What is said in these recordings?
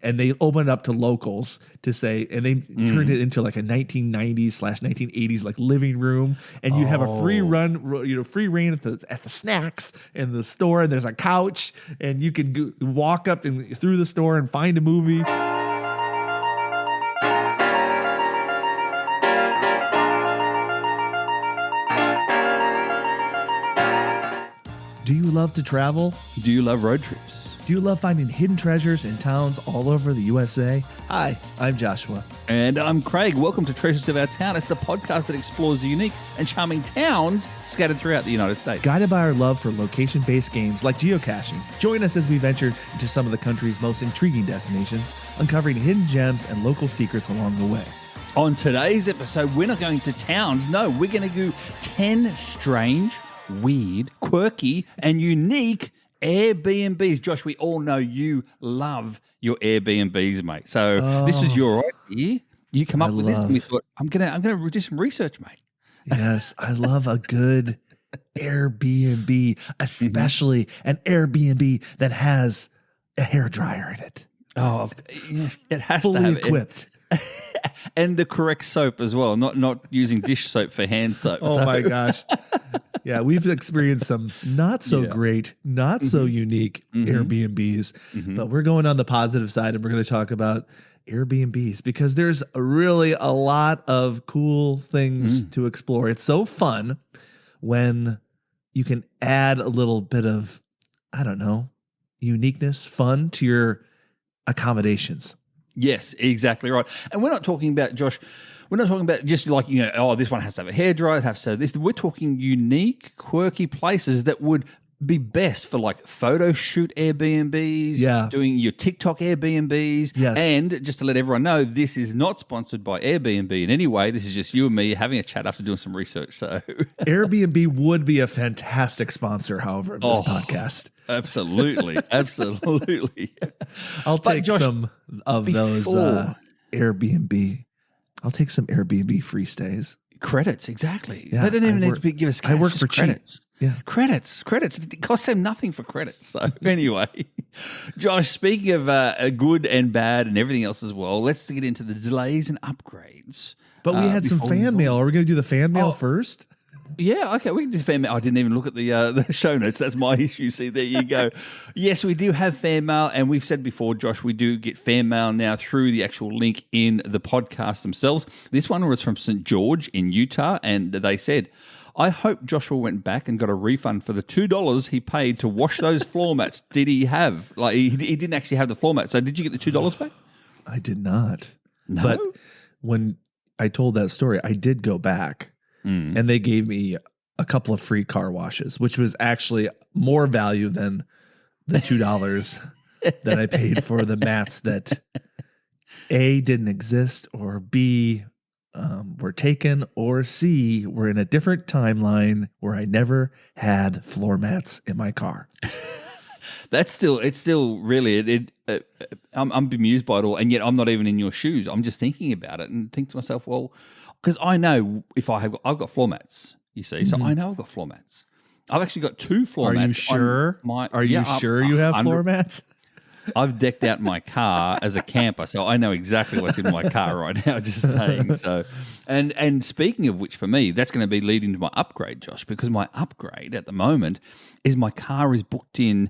and they opened it up to locals to say, and they turned it into like a 1990s/1980s like living room, and you have a free reign at the snacks in the store, and there's a couch, and you can walk up and through the store and find a movie. Do you love to travel? Do you love road trips? Do you love finding hidden treasures in towns all over the USA? Hi, I'm Joshua. And I'm Craig. Welcome to Treasures of Our Town. It's the podcast that explores the unique and charming towns scattered throughout the United States. Guided by our love for location-based games like geocaching. Join us as we venture into some of the country's most intriguing destinations, uncovering hidden gems and local secrets along the way. On today's episode, we're not going to towns. No, we're going to do 10 strange, weird, quirky, and unique Airbnbs. Josh, we all know you love your Airbnbs, mate. So this was your idea. You come up with this, and we thought, I'm gonna do some research, mate. Yes, I love a good Airbnb, especially an Airbnb that has a hairdryer in it. Oh, it has fully to have equipped. And the correct soap as well, not using dish soap for hand soap. Oh my gosh. Yeah, we've experienced some not so great, not so unique Airbnbs, but we're going on the positive side and we're going to talk about Airbnbs because there's really a lot of cool things to explore. It's so fun when you can add a little bit of, I don't know, uniqueness, fun to your accommodations. Yes, exactly right. And we're not talking about, Josh, we're not talking about just like, this one has to have a hairdryer, it has to have this. We're talking unique, quirky places that would be best for like photo shoot Airbnbs, doing your TikTok Airbnbs. Yes. And just to let everyone know, this is not sponsored by Airbnb in any way. This is just you and me having a chat after doing some research. So Airbnb would be a fantastic sponsor, however, of this podcast. Absolutely. Absolutely. I'll take some of those Airbnb. I'll take some Airbnb free stays. Credits, exactly. Yeah, they don't even need to give us cash. I work for credits. cheap. Yeah. Credits. It costs them nothing for credits. So anyway, Josh, speaking of good and bad and everything else as well, let's get into the delays and upgrades. But we had some fan mail. Are we going to do the fan mail first? Yeah, okay, we can do fan mail. I didn't even look at the show notes. That's my issue. See, there you go. Yes, we do have fan mail, and we've said before, Josh, we do get fan mail now through the actual link in the podcast themselves. This one was from St. George in Utah, and they said, I hope Joshua went back and got a refund for the $2 he paid to wash those floor mats. Did he have? Like, he didn't actually have the floor mats. So did you get the $2 back? I did not. No? But when I told that story, I did go back. And they gave me a couple of free car washes, which was actually more value than the $2 that I paid for the mats that A, didn't exist, or B, were taken, or C, were in a different timeline where I never had floor mats in my car. It's still really, I'm bemused by it all, and yet I'm not even in your shoes. I'm just thinking about it and think to myself, well, because I know if I've got floor mats, you see, so I know I've got floor mats. I've actually got 2 floor mats. Are you sure? Are you sure you have floor mats? I've decked out my car as a camper, so I know exactly what's in my car right now, just saying. So, and speaking of which, for me, that's going to be leading to my upgrade, Josh, because my upgrade at the moment is my car is booked in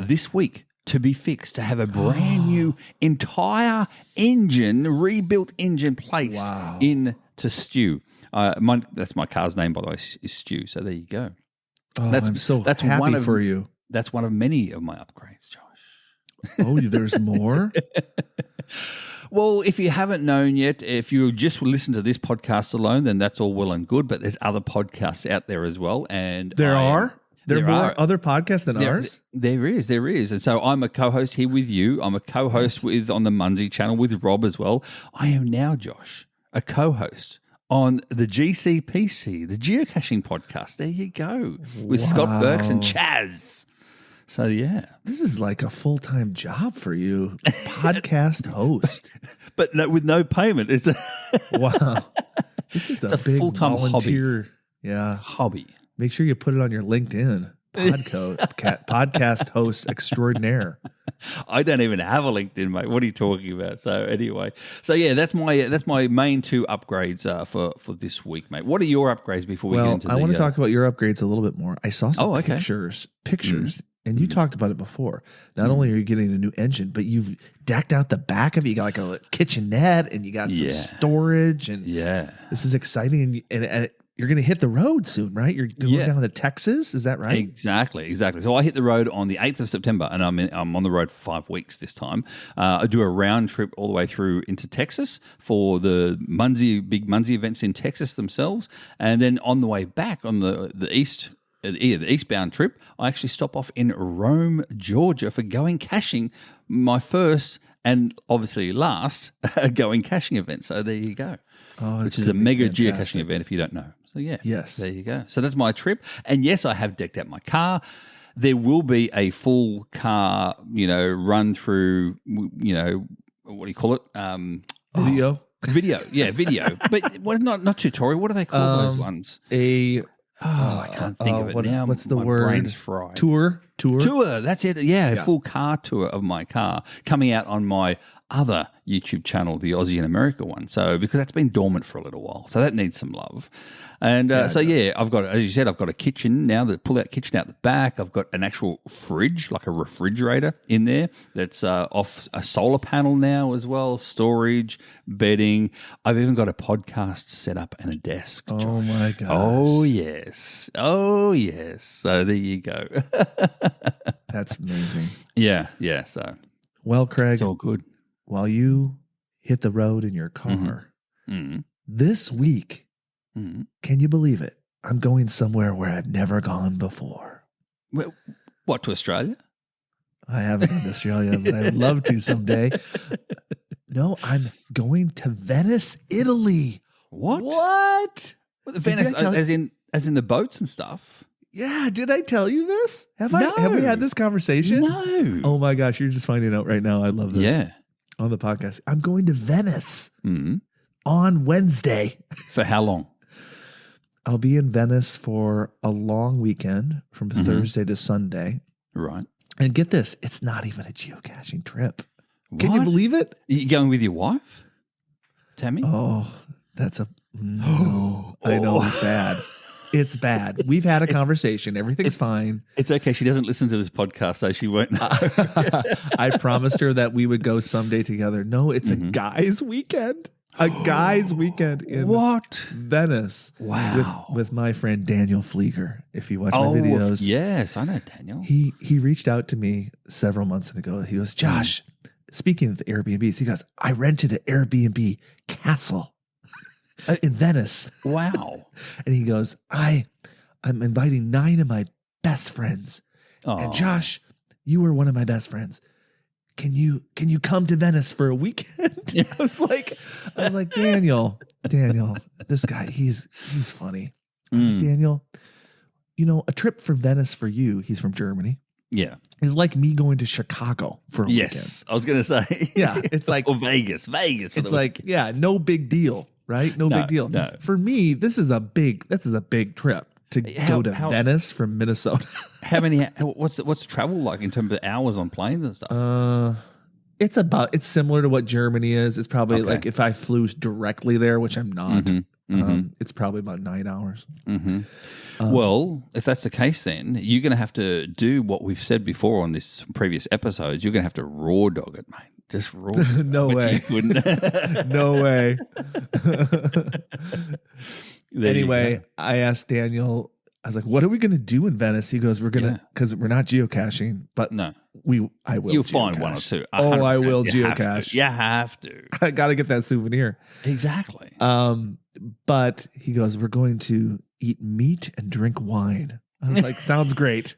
this week to be fixed, to have a brand new entire rebuilt engine placed into Stu. That's my car's name, by the way, is Stu. So there you go. Oh, that's happy for you. That's one of many of my upgrades, Josh. Oh, there's more? Well, if you haven't known yet, if you just listen to this podcast alone, then that's all well and good. But there's other podcasts out there as well, and there are more other podcasts than ours. There is, and so I'm a co-host here with you. I'm a co-host on the Munsey channel with Rob as well. I am now, Josh, a co-host on the GCPC, the geocaching podcast. There you go, with Scott Burks and Chaz. So, yeah. This is like a full-time job for you, podcast host. But with no payment. It's wow. This is a big full-time volunteer hobby. hobby. Make sure you put it on your LinkedIn. podcast host extraordinaire. I don't even have a LinkedIn, mate. What are you talking about? So anyway, that's my main two upgrades for this week, mate. What are your upgrades before we get into? I want to talk about your upgrades a little bit more. I saw some pictures, and you talked about it before. Not only are you getting a new engine, but you've decked out the back of it. You got like a kitchenette, and you got some storage, and this is exciting. And you're going to hit the road soon, right? You're going down to Texas. Is that right? Exactly. So I hit the road on the 8th of September, and I'm on the road for 5 weeks this time. I do a round trip all the way through into Texas for the big Muncie events in Texas themselves. And then on the way back on the eastbound trip, I actually stop off in Rome, Georgia for going caching, my first and obviously last going caching event. So there you go. Which is a mega geocaching event if you don't know. So there you go. So that's my trip. And yes, I have decked out my car. There will be a full car, run through, what do you call it? Video. Video. But not tutorial. What do they call those ones? I can't think of it now. What's the my word? Brain's fried. Tour. That's it. A full car tour of my car coming out on my other YouTube channel, the Aussie and America one. So because that's been dormant for a little while, so that needs some love. And I've got, as you said, I've got a kitchen now, the pull-out kitchen out the back. I've got an actual fridge, like a refrigerator in there that's off a solar panel now as well, storage, bedding. I've even got a podcast set up and a desk. Oh, Josh. my gosh. Oh, yes. So there you go. That's amazing. Yeah. So, well, Craig, it's all good. While you hit the road in your car this week, can you believe it? I'm going somewhere where I've never gone before. Well, what, to Australia? I haven't been to Australia, but I'd love to someday. No, I'm going to Venice, Italy. What? Well, Venice, as in the boats and stuff. Yeah, did I tell you this? Have we had this conversation? No. Oh my gosh, you're just finding out right now. I love this. Yeah. On the podcast. I'm going to Venice on Wednesday. For how long? I'll be in Venice for a long weekend from Thursday to Sunday. Right. And get this, it's not even a geocaching trip. What? Can you believe it? You going with your wife, Tammy? Oh, that's no. I know it's bad. It's bad. We've had a conversation. Everything's fine. It's okay. She doesn't listen to this podcast, so she won't know. I promised her that we would go someday together. No, it's a guy's weekend. A guy's weekend in Venice. Wow. With my friend Daniel Flieger. If you watch my videos. Yes, I know Daniel. He reached out to me several months ago. He goes, Josh, speaking of the Airbnbs, he goes, I rented an Airbnb castle in Venice. Wow. And he goes, I'm inviting 9 of my best friends. Oh. And Josh, you were one of my best friends. Can you come to Venice for a weekend? I was like, Daniel, this guy, he's funny. I was like, Daniel, a trip for Venice for you, he's from Germany. Yeah. Is like me going to Chicago for a weekend. Yes, I was going to say. Yeah, it's like. Or Vegas. It's like, no big deal, right? No big deal. No. For me, this is a big trip to go to Venice from Minnesota. What's the travel like in terms of hours on planes and stuff? It's similar to what Germany is. It's probably like if I flew directly there, which I'm not, it's probably about 9 hours. Well, if that's the case, then you're going to have to do what we've said before on this previous episodes. You're going to have to raw dog it, mate. Just raw dog it. No way. No way. Anyway, I asked Daniel, I was like, what are we going to do in Venice? He goes, because we're not geocaching, but no, I will. You'll geocache. Find one or two. 100%. Oh, I will geocache. You have to. I got to get that souvenir. Exactly. But he goes, we're going to eat meat and drink wine. I was like, sounds great.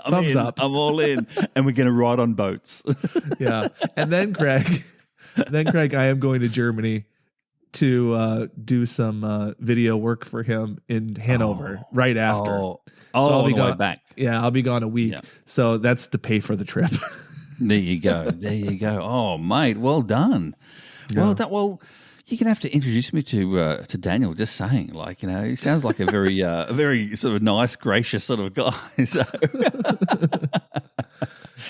Thumbs up. I'm all in. And we're going to ride on boats. Yeah. And then Craig, I am going to Germany to do some video work for him in Hanover right after. So I'll be going back. Yeah, I'll be gone a week. Yeah. So that's to pay for the trip. There you go. Oh, mate, well done. Yeah. Well, You're gonna have to introduce me to Daniel. Just saying, like, he sounds like a very sort of nice, gracious sort of guy. So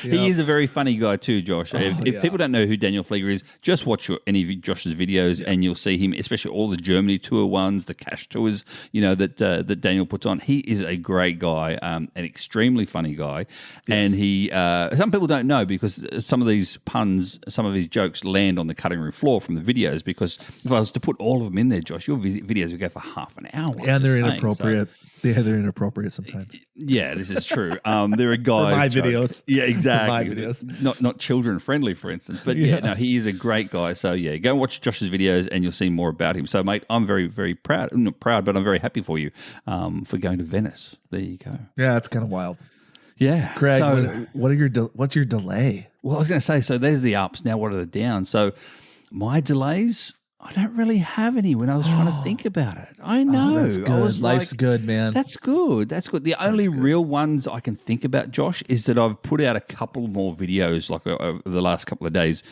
he is a very funny guy too, Josh. If people don't know who Daniel Flieger is, just watch any of Josh's videos, and you'll see him, especially all the Germany tour ones, the cash tours, that Daniel puts on. He is a great guy, an extremely funny guy, and he. Some people don't know because some of these puns, some of his jokes land on the cutting room floor from the videos. Because if I was to put all of them in there, Josh, your videos would go for half an hour. And they're inappropriate. Yeah, they're inappropriate sometimes. Yeah, this is true. There are guys. For my videos. Yeah, exactly. For my videos. Not children friendly, for instance. But no, he is a great guy. So go and watch Josh's videos and you'll see more about him. So, mate, I'm very, very proud. I'm not proud, but I'm very happy for you for going to Venice. There you go. Yeah, that's kind of wild. Yeah. Craig, so, what's your delay? Well, I was going to say, so there's the ups. Now, what are the downs? So my delays, I don't really have any when I was trying to think about it. I know. Oh, that's good. Life's good, man. That's good. That's good. The only real ones I can think about, Josh, is that I've put out a couple more videos like over the last couple of days.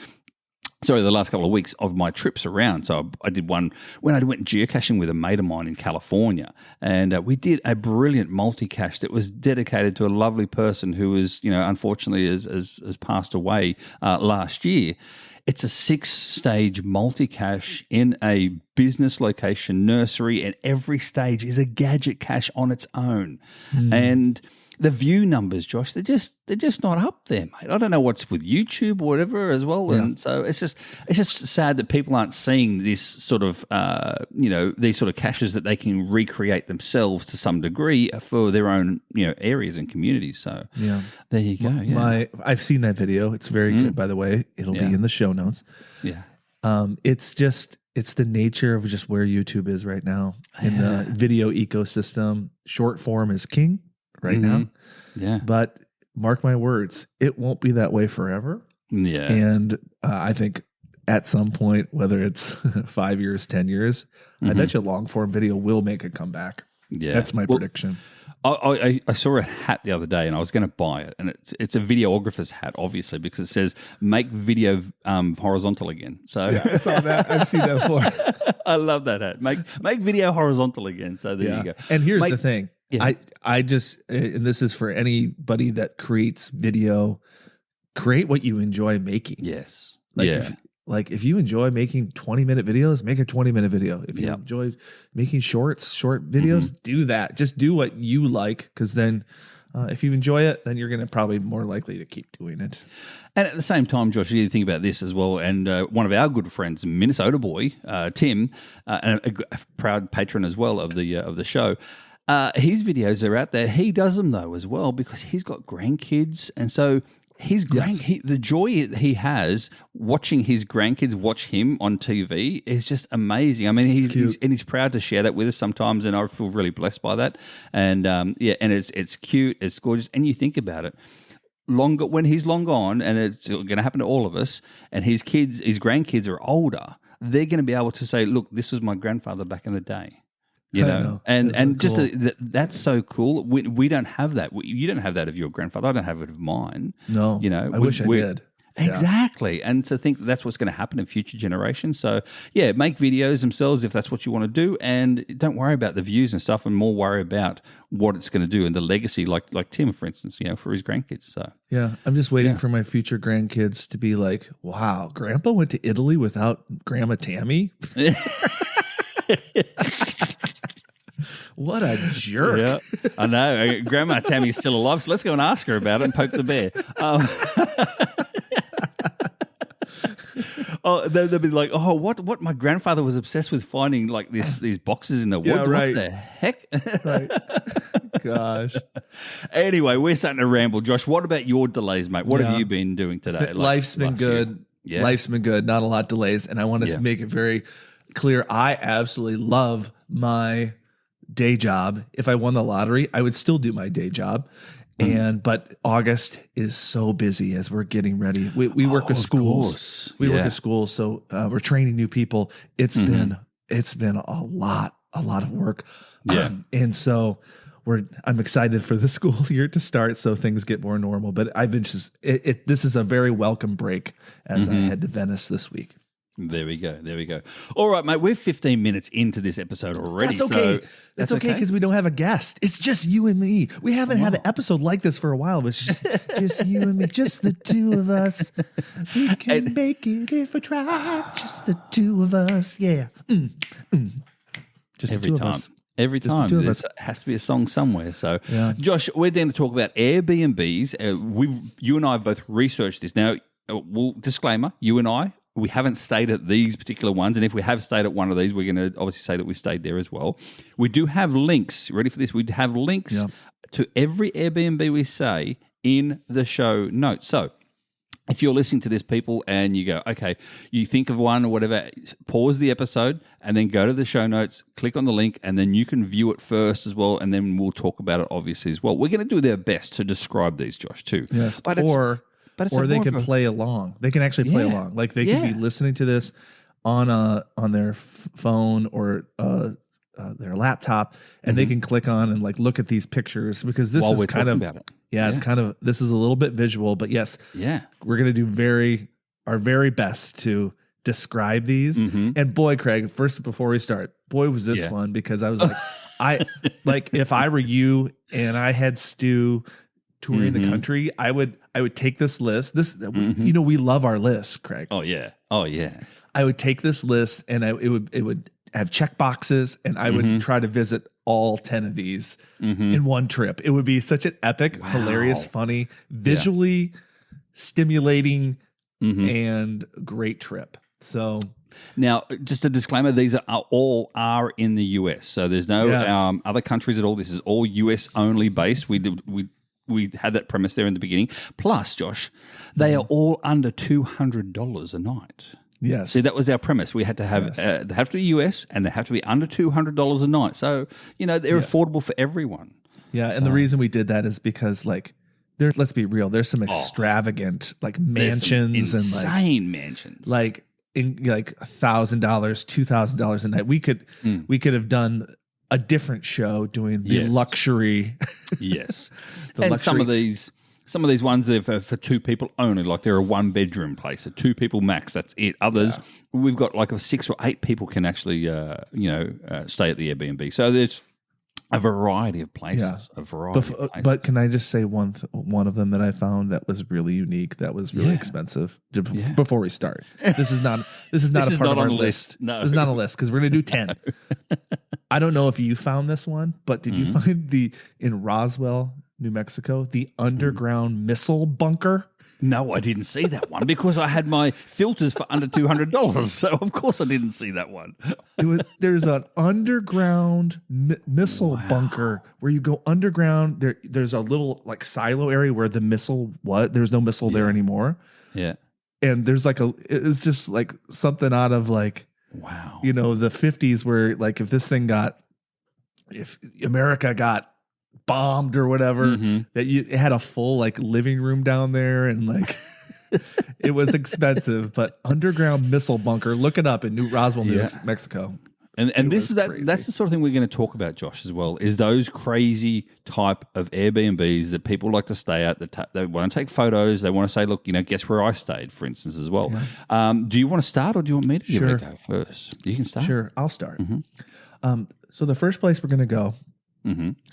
Sorry, the last couple of weeks of my trips around. So I did one when I went geocaching with a mate of mine in California, and we did a brilliant multi-cache that was dedicated to a lovely person who was, unfortunately has passed away last year. It's a 6-stage multi-cache in a business location nursery, and every stage is a gadget cache on its own. And the view numbers, Josh, they're just not up there, mate. I don't know what's with YouTube or whatever as well. Yeah. And so it's just sad that people aren't seeing this sort of these sort of caches that they can recreate themselves to some degree for their own areas and communities. So there you go. Yeah. I've seen that video. It's very good, by the way. It'll be in the show notes. Yeah. It's the nature of just where YouTube is right now in the video ecosystem. Short form is king right now. Yeah. But mark my words, it won't be that way forever. Yeah. And I think at some point, whether it's 5 years, 10 years, I bet you long form video will make a comeback. Yeah. That's my prediction. I saw a hat the other day and I was going to buy it, and it's a videographer's hat, obviously, because it says "Make video horizontal again." So yeah, I saw that. I've seen that before. I love that hat. Make video horizontal again. So there you go. And here's the thing. Yeah. I just, and this is for anybody that creates video, create what you enjoy making. Yes. If you enjoy making 20-minute videos, make a 20-minute video. If you enjoy making short videos, do that. Just do what you like, because then if you enjoy it, then you're going to probably more likely to keep doing it. And at the same time, Josh, you think about this as well. And one of our good friends, Minnesota boy, Tim, and a proud patron as well of the show, his videos are out there. He does them though as well because he's got grandkids, and so the joy he has watching his grandkids watch him on TV is just amazing. I mean, he's proud to share that with us sometimes, and I feel really blessed by that. And and it's cute, it's gorgeous, and you think about it. When he's long gone, and it's going to happen to all of us, and his grandkids are older, they're going to be able to say, "Look, this was my grandfather back in the day." And so just cool. That's so cool. We don't have that. You don't have that of your grandfather. I don't have it of mine. No, I wish I did. Exactly. And to think that's what's going to happen in future generations. So make videos themselves if that's what you want to do, and don't worry about the views and stuff, and more worry about what it's going to do and the legacy, like Tim, for instance, for his grandkids. So I'm just waiting for my future grandkids to be like, wow, Grandpa went to Italy without Grandma Tammy. What a jerk. Yeah, I know. Grandma Tammy's still alive, so let's go and ask her about it and poke the bear. They'll be like, oh, what my grandfather was obsessed with finding like these boxes in the woods. Yeah, right. What the heck? Right. Gosh. Anyway, we're starting to ramble. Josh, what about your delays, mate? What have you been doing today? Life's been good. Yeah. Life's been good. Not a lot of delays. And I want to make it very clear. I absolutely love my day job. If I won the lottery, I would still do my day job. But August is so busy as we're getting ready. We work with schools. We work with schools, so we're training new people. It's been a lot of work. Yeah. And so I'm excited for the school year to start, so things get more normal. But I've been this is a very welcome break as I head to Venice this week. There we go. There we go. All right, mate. We're 15 minutes into this episode already. That's okay. So that's okay because we don't have a guest. It's just you and me. We haven't had an episode like this for a while. It's just you and me, just the two of us. We can make it if we try. Just the two of us. Yeah. Just every the two time. of us. Every Just time the two of there us. has to be a song somewhere. So, Yeah. Josh, we're going to talk about Airbnbs. You and I have both researched this. Now, disclaimer: you and I, we haven't stayed at these particular ones, and if we have stayed at one of these, we're going to obviously say that we stayed there as well. We do have links. Ready for this? We have links to every Airbnb we say in the show notes. So, if you're listening to this, people, and you go, okay, you think of one or whatever, pause the episode and then go to the show notes, click on the link, and then you can view it first as well, and then we'll talk about it obviously as well. We're going to do their best to describe these, Josh, too. Yes, but or they can play along. They can actually play along. Like they can be listening to this on their phone or their laptop, and they can click on and like look at these pictures because this is kind of about it. It's kind of this is a little bit visual, but yes, we're gonna do our very best to describe these. And boy, Craig, first before we start, boy was this fun because I was like, if I were you and I had Stu touring the country, I would take this list. We love our list, Craig. Oh yeah. I would take this list and it would have check boxes, and I would try to visit all 10 of these in one trip. It would be such an epic, hilarious, funny, visually stimulating, and great trip. So now, just a disclaimer: these are all in the US, so there's no other countries at all. This is all US only based. We had that premise there in the beginning. Plus, Josh, they are all under $200 a night. Yes. See, that was our premise. We had to have they have to be US and they have to be under $200 a night. So, they're affordable for everyone. Yeah, and the reason we did that is because let's be real, there's some extravagant mansions and insane mansions. Like $1,000, $2,000 a night. We could have done a different show doing the luxury. Yes. Some of these ones are for two people only, like they're a 1-bedroom place, a 2 people max. That's it. Others, we've got like 6 or 8 people can actually, stay at the Airbnb. So there's a variety of places. But can I just say one of them that I found that was really unique, that was really expensive? Before we start, this is not a part of our list. No, this is not a list because we're gonna do 10. I don't know if you found this one, but did you find in Roswell, New Mexico, the underground missile bunker? No, I didn't see that one because I had my filters for under $200. So of course I didn't see that one. There's an underground missile bunker where you go underground. There's a little silo area where the missile there's no missile there anymore. Yeah. And there's it's just like something out of the 50s where if America got bombed or whatever, that it had a full living room down there, and it was expensive, but underground missile bunker, look it up in New Roswell, New Mexico. And that's the sort of thing we're going to talk about, Josh, as well, is those crazy type of Airbnbs that people like to stay at. They want to take photos. They want to say, look, guess where I stayed, for instance, as well. Yeah. Do you want to start or do you want me to give it a go first? You can start. Sure, I'll start. So the first place we're going to go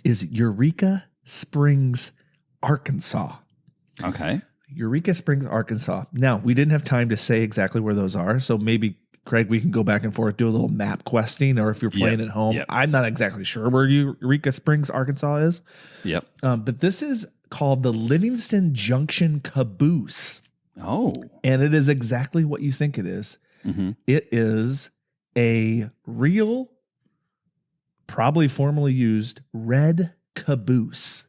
is Eureka Springs, Arkansas. Okay. Eureka Springs, Arkansas. Now, we didn't have time to say exactly where those are, so maybe, Craig, we can go back and forth, do a little map questing, or if you're playing at home. I'm not exactly sure where Eureka Springs, Arkansas is. Yep. But this is called the Livingston Junction Caboose. Oh. And it is exactly what you think it is. It is a real, probably formerly used, red caboose.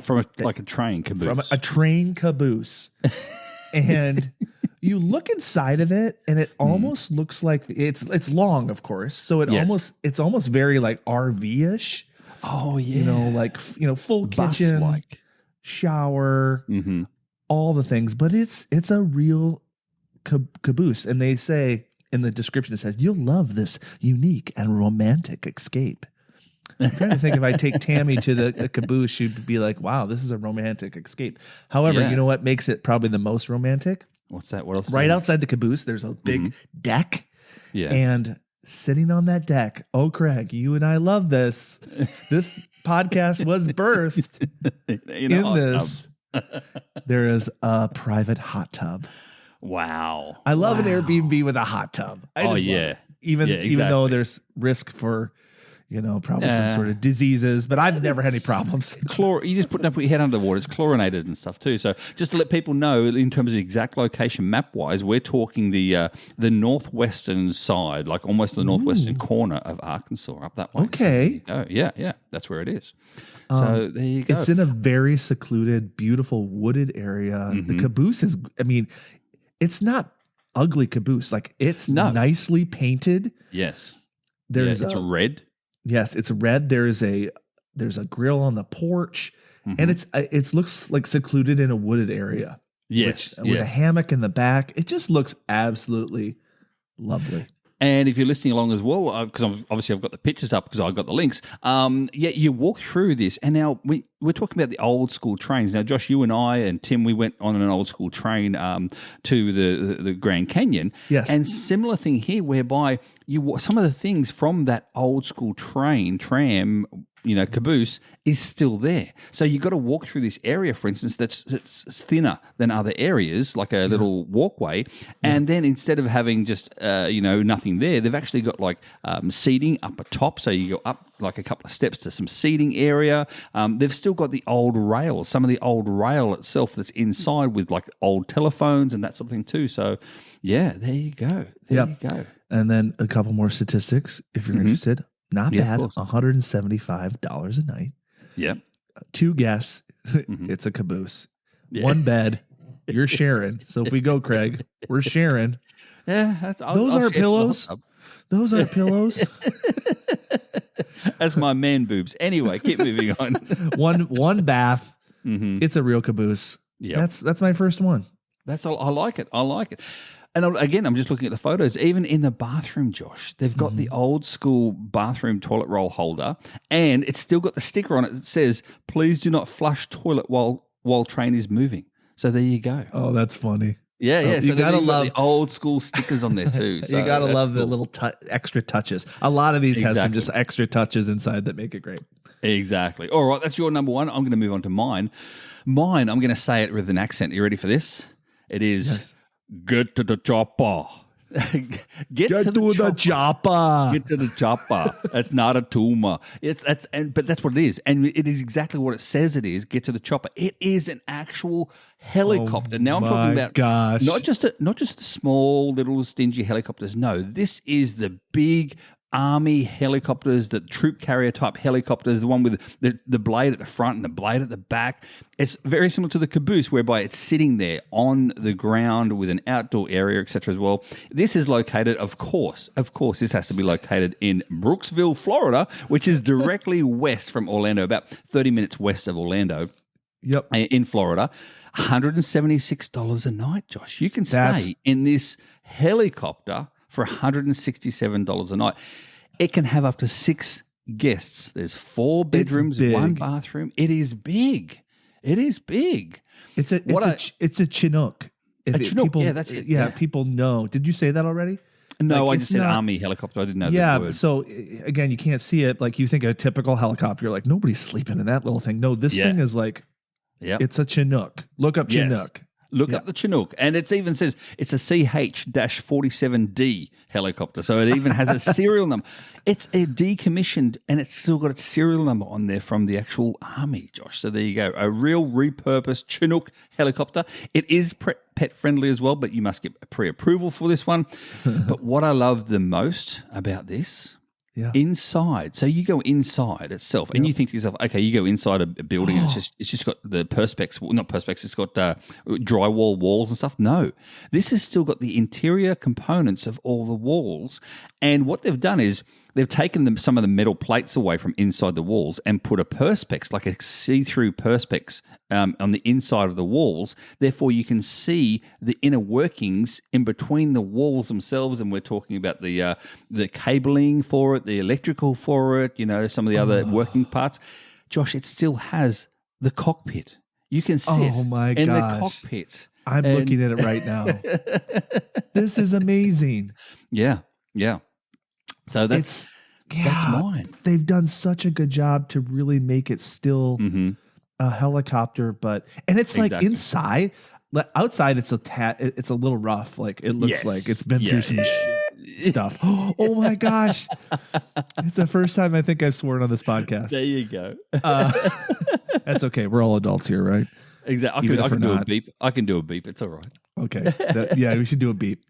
From a train caboose. From a train caboose. And you look inside of it, and it almost looks like it's long, of course. So it's almost very RV-ish. Oh yeah. Full kitchen, shower, all the things. But it's a real caboose, and they say in the description, it says, "You'll love this unique and romantic escape." I'm trying to think, if I take Tammy to the caboose, she'd be like, wow, this is a romantic escape. However, you know what makes it probably the most romantic? What's that? What else? Right outside the caboose, there's a big deck. Yeah. And sitting on that deck, oh, Craig, you and I love this. This podcast was birthed in this. There is a private hot tub. Wow. I love an Airbnb with a hot tub. I just love it. Even though there's risk for, probably some sort of diseases, but I've never had any problems. You just put your head under water. It's chlorinated and stuff too. So just to let people know, in terms of exact location map-wise, we're talking the northwestern side, like almost the northwestern corner of Arkansas, up that way. Okay. So yeah, that's where it is. So there you go. It's in a very secluded, beautiful wooded area. The caboose is, it's not ugly caboose. Like it's nicely painted. Yes. It's red. Yes, it's red. There's a grill on the porch, and it looks like secluded in a wooded area. Yes, with a hammock in the back. It just looks absolutely lovely. And if you're listening along as well, because obviously I've got the pictures up because I got the links. You walk through this, and now we're talking about the old school trains. Now, Josh, you and I and Tim, we went on an old school train to the Grand Canyon. Yes, and similar thing here, whereby some of the things from that old school tram, caboose is still there. So you got to walk through this area, for instance, that's thinner than other areas, like a little walkway. And then instead of having just, nothing there, they've actually got like seating up atop. So you go up like a couple of steps to some seating area. They've still got the old rails, some of the old rail itself that's inside with like old telephones and that sort of thing too. So yeah, there you go. There you go. And then a couple more statistics if you're interested. Not bad. $175 a night. Yeah. 2 guests. It's a caboose. Yeah. 1 bed. You're sharing. So if we go, Craig, we're sharing. Yeah. Those aren't pillows. Those aren't pillows. That's my man boobs. Anyway, keep moving on. One bath. It's a real caboose. Yeah. That's my first one. That's all. I like it. And again, I'm just looking at the photos. Even in the bathroom, Josh, they've got the old school bathroom toilet roll holder, and it's still got the sticker on it that says, "Please do not flush toilet while train is moving." So there you go. Oh, that's funny. Yeah. So you gotta love the old school stickers on there too. So you gotta love the little extra touches. A lot of these have some just extra touches inside that make it great. Exactly. All right, that's your number one. I'm going to move on to mine. Mine, I'm going to say it with an accent. Are you ready for this? It is. Yes. Get to the chopper. Get to the chopper. Get to the chopper. That's not a tumor. But that's what it is, and it is exactly what it says it is. Get to the chopper. It is an actual helicopter. Now I'm talking about not just the small little stingy helicopters. No, this is the big Army helicopters, the troop carrier type helicopters, the one with the blade at the front and the blade at the back. It's very similar to the caboose, whereby it's sitting there on the ground with an outdoor area, etc. as well. This is located, of course, this has to be located in Brooksville, Florida, which is directly west from Orlando, about 30 minutes west of Orlando. Yep. In Florida. $176 a night, Josh. You can stay in this helicopter for $167 a night. It can have up to 6 guests. There's 4 bedrooms, 1 bathroom. It is big. It's a Chinook. Chinook, that's it. Yeah, people know. Did you say that already? No, I just said Army helicopter. I didn't know that word. So again, you can't see it. Like you think a typical helicopter, you're like, nobody's sleeping in that little thing. No, this thing is like, it's a Chinook. Look up Chinook. Look up the Chinook. And it even says it's a CH-47D helicopter. So it even has a serial number. It's a decommissioned, and it's still got its serial number on there from the actual Army, Josh. So there you go. A real repurposed Chinook helicopter. It is pet friendly as well, but you must get pre-approval for this one. But what I love the most about this... inside. So you go inside itself, and you think to yourself, okay, you go inside a building, and it's just got the perspex, well, not perspex, it's got drywall walls and stuff. No, this has still got the interior components of all the walls, and what they've done is they've taken some of the metal plates away from inside the walls and put a perspex, like a see-through perspex, on the inside of the walls. Therefore, you can see the inner workings in between the walls themselves, and we're talking about the cabling for it, the electrical for it, some of the other working parts. Josh, it still has the cockpit. You can sit in the cockpit. I'm looking at it right now. This is amazing. Yeah. So that's mine. They've done such a good job to really make it still a helicopter, and it's like inside, outside it's a little rough. Like it looks like it's been through some stuff. Oh my gosh. It's the first time I think I've sworn on this podcast. There you go. That's okay. We're all adults here, right? Exactly. I can do a beep. I can do a beep. It's all right. Okay. We should do a beep.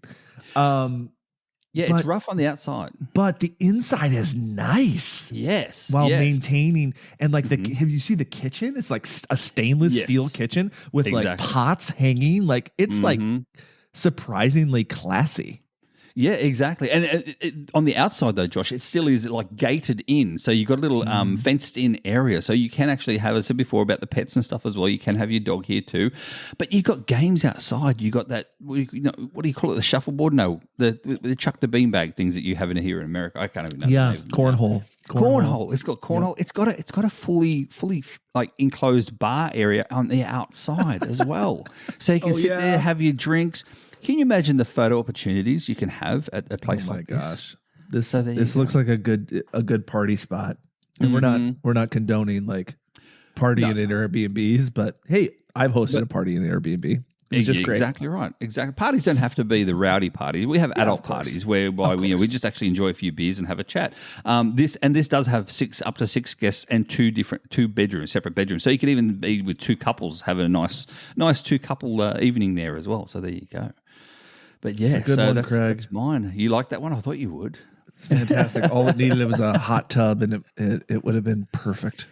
It's rough on the outside, but the inside is nice. Yes, while maintaining and like have you seen the kitchen? It's like a stainless steel kitchen with like pots hanging. Like it's like surprisingly classy. Yeah, exactly. And on the outside, though, Josh, it still is like gated in. So you've got a little fenced in area. So you can actually have, I said before about the pets and stuff as well. You can have your dog here too. But you've got games outside. You got that, what do you call it? The shuffleboard? No, the chuck the beanbag things that you have in here in America. I can't even know. Yeah, cornhole. Cornhole. It's got cornhole. Yep. It's got a fully like enclosed bar area on the outside as well. So you can sit there, have your drinks. Can you imagine the photo opportunities you can have at a place like this? Oh my gosh. This looks like a good party spot. And we're not condoning like partying in Airbnbs, but hey, I've hosted a party in an Airbnb. It's just great. Exactly right. Exactly. Parties don't have to be the rowdy parties. We have adult parties whereby we just actually enjoy a few beers and have a chat. This does have up to six guests and two bedrooms, separate bedrooms. So you could even be with two couples, have a nice two couple evening there as well. So there you go. But yeah, it's a good one, Craig. That's mine. You like that one? I thought you would. It's fantastic. All it needed was a hot tub, and it would have been perfect.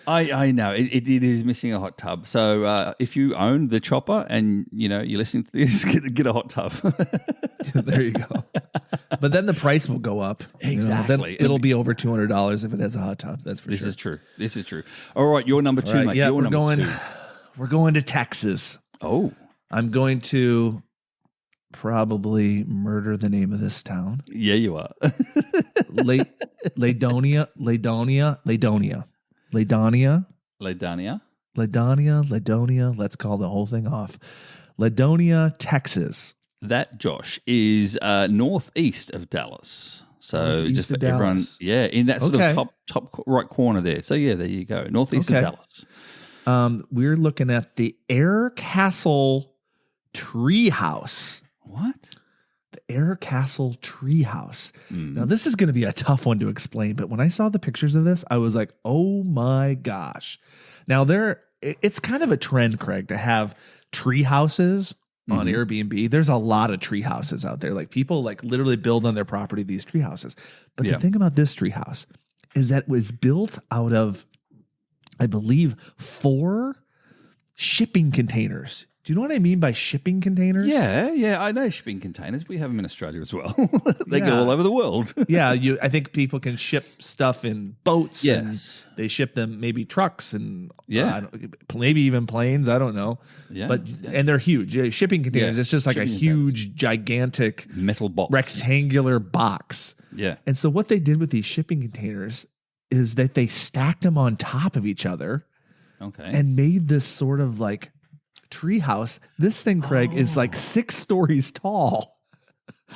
I know it is missing a hot tub. So if you own the chopper and you're listening to this, get a hot tub. There you go. But then the price will go up. Exactly. Then it'll be over $200 if it has a hot tub. That's for sure. This is true. All right, you're number two, mate. Yeah, we're going to Texas. Oh, I'm going to probably murder the name of this town. Yeah, you are. Ladonia. Let's call the whole thing off. Ladonia, Texas. That, Josh, is northeast of Dallas. So just for everyone, in that sort of top right corner there. So yeah, there you go, northeast of Dallas. We're looking at the Air Castle Treehouse. What? The Air Castle Treehouse. Now, this is going to be a tough one to explain, but when I saw the pictures of this, I was like, oh my gosh. Now, it's kind of a trend, Craig, to have tree houses on Airbnb. There's a lot of tree houses out there. Like people like literally build on their property these tree houses. But the thing about this tree house is that it was built out of, I believe, 4 shipping containers. Do you know what I mean by shipping containers? Yeah, I know shipping containers. We have them in Australia as well. They go all over the world. I think people can ship stuff in boats. Yes. And they ship them maybe trucks and maybe even planes. I don't know. Yeah, and they're huge. Shipping containers. It's just like a huge, gigantic metal box, rectangular box. Yeah. And so what they did with these shipping containers is that they stacked them on top of each other. Okay. And made this sort of like treehouse. This thing, Craig, is like 6 stories tall.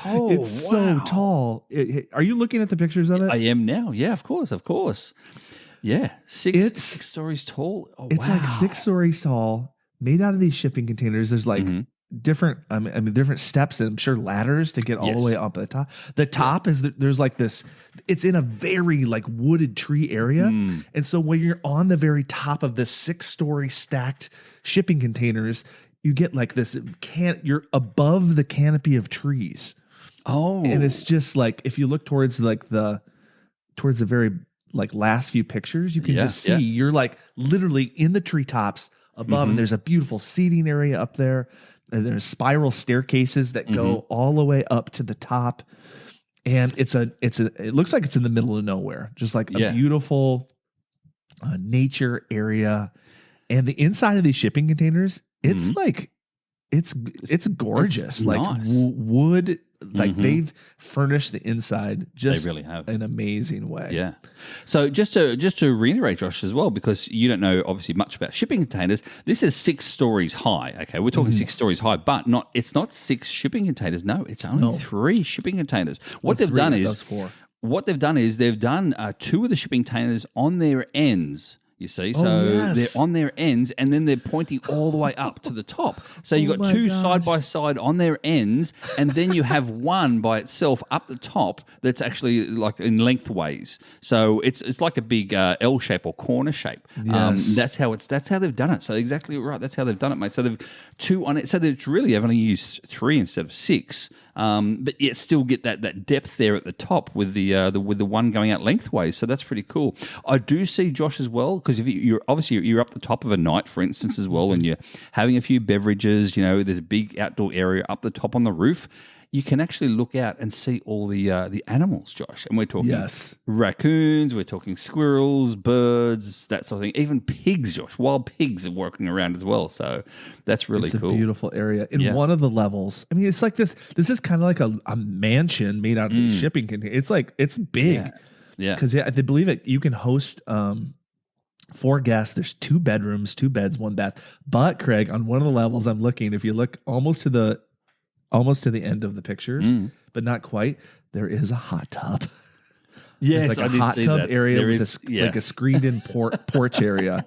Oh, it's so tall. Are you looking at the pictures of it? I am now. Yeah, of course. Yeah, six stories tall. Oh, it's like 6 stories tall, made out of these shipping containers. There's like different, different steps and I'm sure ladders to get all the way up at the top. The top is there's like this. It's in a very like wooded tree area, and so when you're on the very top of this 6-story stacked shipping containers, you get like this. You're above the canopy of trees. Oh, and it's just like if you look towards the very like last few pictures, you can just see you're like literally in the treetops above, and there's a beautiful seating area up there. And there's spiral staircases that go all the way up to the top, and it looks like it's in the middle of nowhere, just like a beautiful nature area. And the inside of these shipping containers, it's like it's gorgeous, it's like nice. wood like they've furnished the inside just They really have. an amazing way. Yeah. So just to reiterate, Josh, as well, because you don't know obviously much about shipping containers, this is 6 stories high. Okay, we're talking 6 stories high, but it's not 6 shipping containers. No, it's only 3 shipping containers. What they've done is 4. What they've done is 2 of the shipping containers on their ends. You see, so they're on their ends, and then they're pointing all the way up to the top. So you've got 2 side by side on their ends, and then you have one by itself up the top that's actually like in lengthways. So it's like a big L shape or corner shape. Yes. That's how they've done it. So exactly right. That's how they've done it, mate. So they've 2 on it. So they've really only used 3 instead of 6. But yet still get that depth there at the top with the one going out lengthways. So that's pretty cool. I do see, Josh, as well, because if you're up the top of a night, for instance, as well, and you're having a few beverages, there's a big outdoor area up the top on the roof. You can actually look out and see all the animals, Josh. And we're talking raccoons, we're talking squirrels, birds, that sort of thing. Even pigs, Josh. Wild pigs are walking around as well. So that's really cool. It's a beautiful area. In one of the levels, I mean, it's like this. This is kind of like a mansion made out of these shipping containers. It's like, it's big. Yeah. Because I believe it. You can host 4 guests. There's 2 bedrooms, 2 beds, 1 bath. But Craig, on one of the levels I'm looking, if you look almost to the end of the pictures, but not quite, there is a hot tub. Yes, like I a did hot see tub that. area There with is, like a screened-in porch area.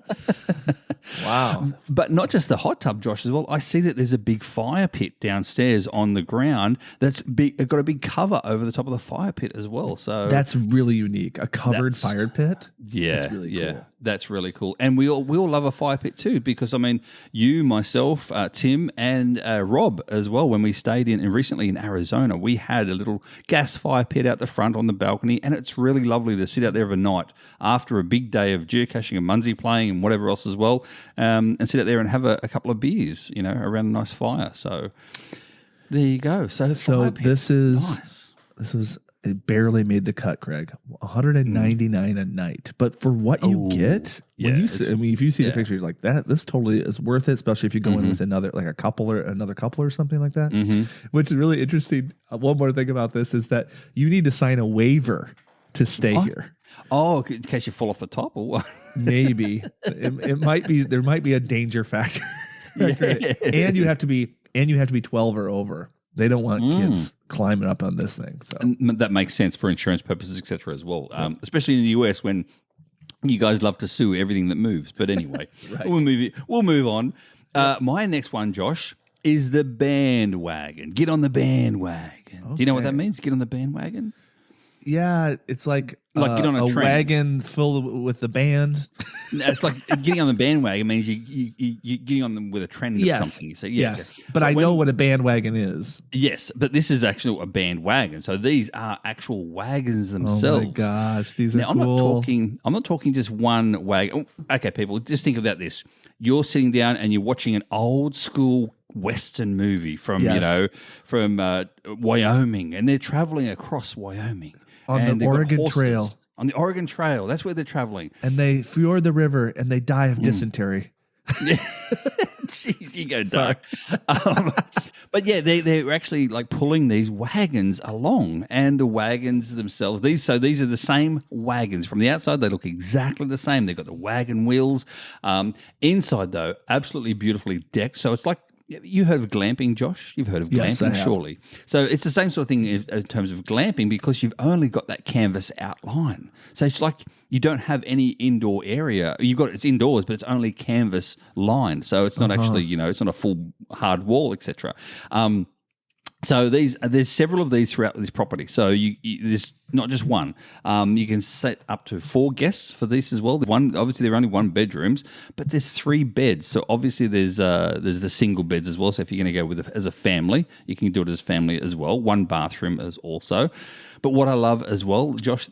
Wow. But not just the hot tub, Josh, as well. I see that there's a big fire pit downstairs on the ground that's big. Got a big cover over the top of the fire pit as well. So that's really unique. A covered fire pit. Yeah, that's really cool. That's really cool. And we all love a fire pit too, because I mean, you, myself, Tim, and Rob as well. When we stayed recently in Arizona, we had a little gas fire pit out the front on the balcony, and it's really lovely to sit out there of a night after a big day of geocaching and Munsey playing and whatever else as well, and sit out there and have a couple of beers, around a nice fire. So there you go. So this was it barely made the cut, Craig. $199 a night, but for what you get, if you see the picture, you're like that. This totally is worth it, especially if you go in with another couple or something like that. Which is really interesting. One more thing about this is that you need to sign a waiver to stay here. Oh, in case you fall off the top or what? Maybe it might be. There might be a danger factor, and you have to be 12 or over. They don't want kids climbing up on this thing. So and that makes sense for insurance purposes, etc. as well, especially in the US when you guys love to sue everything that moves. But anyway, we'll move on. My next one, Josh, is the bandwagon. Get on the bandwagon. Okay. Do you know what that means? Get on the bandwagon? Yeah, it's like get on a train. Wagon filled with the band. It's like getting on the bandwagon means you getting on them with a trend of something. So yes. But I know what a bandwagon is. Yes, but this is actually a bandwagon. So these are actual wagons themselves. Oh my gosh, these are now, cool. I'm not talking just one wagon. Okay, people, just think about this. You're sitting down and you're watching an old school Western movie from Wyoming, and they're traveling across Wyoming. On the Oregon Trail. On the Oregon Trail. That's where they're traveling. And they fjord the river and they die of dysentery. Jeez, you go dark. But yeah, they're actually like pulling these wagons along, and the wagons themselves, these are the same wagons. From the outside, they look exactly the same. They've got the wagon wheels. Inside, though, absolutely beautifully decked. So it's like, you heard of glamping, Josh? You've heard of glamping, surely. So it's the same sort of thing in terms of glamping, because you've only got that canvas outline. So it's like you don't have any indoor area. It's indoors, but it's only canvas lined. So it's not actually, it's not a full hard wall, etc. So there's several of these throughout this property. So there's not just one. You can set up to 4 guests for this as well. Obviously, there are only 1 bedrooms, but there's 3 beds. So obviously, there's the single beds as well. So if you're going to go as a family, you can do it as family as well. 1 bathroom as also. But what I love as well, Josh,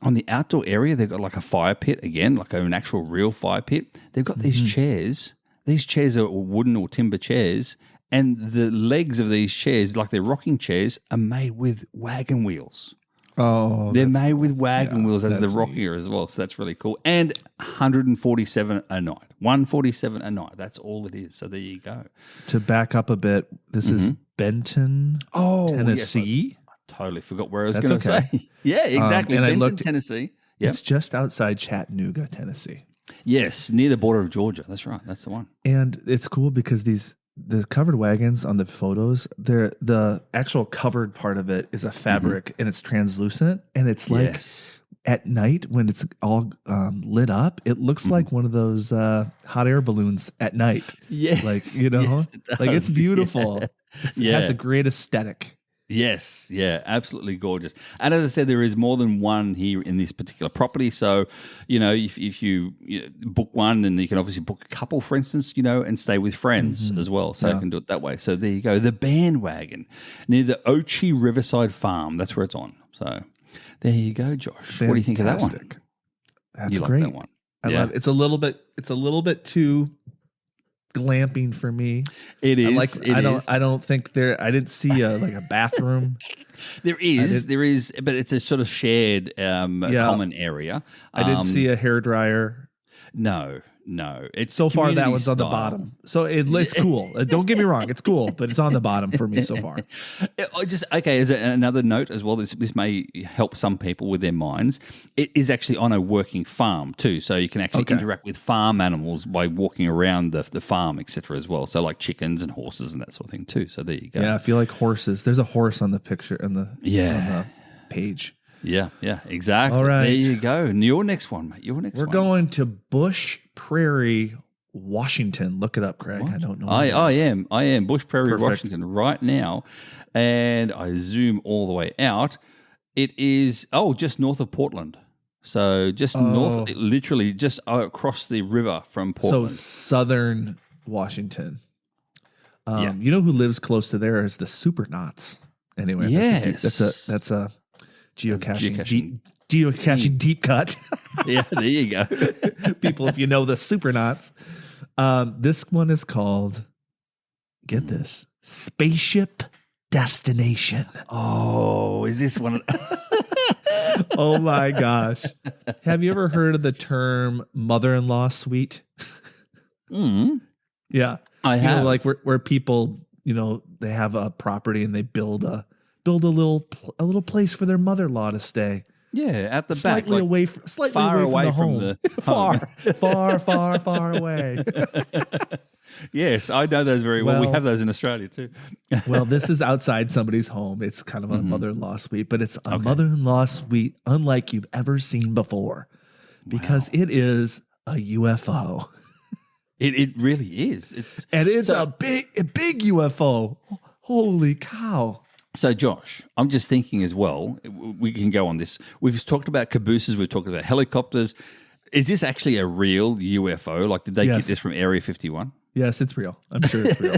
on the outdoor area, they've got like a fire pit again, like an actual real fire pit. They've got these chairs. These chairs are wooden or timber chairs. And the legs of these chairs, like they're rocking chairs, are made with wagon wheels. Oh, they're made with wagon wheels as the rocker as well. So that's really cool. And $147 a night. $147 a night. That's all it is. So there you go. To back up a bit, this is Benton, Tennessee. Yes, I totally forgot where I was That's going to okay. say. Yeah, exactly. And I Benton, looked- Tennessee. Yep. It's just outside Chattanooga, Tennessee. Yes, near the border of Georgia. That's right. That's the one. And it's cool because the covered wagons on the photos, the actual covered part of it is a fabric and it's translucent, and it's like at night when it's all lit up, it looks like one of those hot air balloons at night. Yeah, like like it's beautiful. Yeah. It has a great aesthetic. Yes, yeah, absolutely gorgeous. And as I said, there is more than one here in this particular property. So, if you book one, then you can obviously book a couple, for instance, and stay with friends as well. So you can do it that way. So there you go. The Bandwagon near the Ochi Riverside Farm. That's where it's on. So there you go, Josh. Fantastic. What do you think of that one? That's you like great. that one? I love it. It's a little bit too glamping for me. It is. I don't think I didn't see a bathroom. There is, but it's a sort of shared common area. I didn't see a hairdryer. No. It's so far that one's style. on the bottom. So it's cool. Don't get me wrong, it's cool, but it's on the bottom for me so far. As another note as well, this may help some people with their minds. It is actually on a working farm too, so you can actually interact with farm animals by walking around the farm, etc. as well. So like chickens and horses and that sort of thing too. So there you go. Yeah, I feel like horses. There's a horse on the picture on the page. Yeah, exactly. All right. There you go. Your next one, mate. We're going to Bush Prairie, Washington. Look it up, Craig. What? I don't know. I am Bush Prairie, Perfect. Washington right now. And I zoom all the way out. It is, just north of Portland. So just north, literally just across the river from Portland. So southern Washington. You know who lives close to there is the Supernauts. Anyway, that's a geocaching deep cut. Yeah, there you go. People, if you know the Supernauts. This one is called, get this, Spaceship Destination. Oh, is this one? Oh my gosh. Have you ever heard of the term mother-in-law suite? Yeah. I have. Like where people, they have a property and they build a little place for their mother-in-law to stay. Yeah, at the slightly back, slightly far away from the home. far away. Yes, I know those very well. We have those in Australia too. Well, this is outside somebody's home. It's kind of a mother-in-law suite, but it's a mother-in-law suite unlike you've ever seen before, because it is a UFO. It really is. It's a big UFO. Holy cow. So, Josh, I'm just thinking as well, we can go on this. We've talked about cabooses, we've talked about helicopters. Is this actually a real UFO? Like, did they get this from Area 51? Yes, it's real. I'm sure it's real.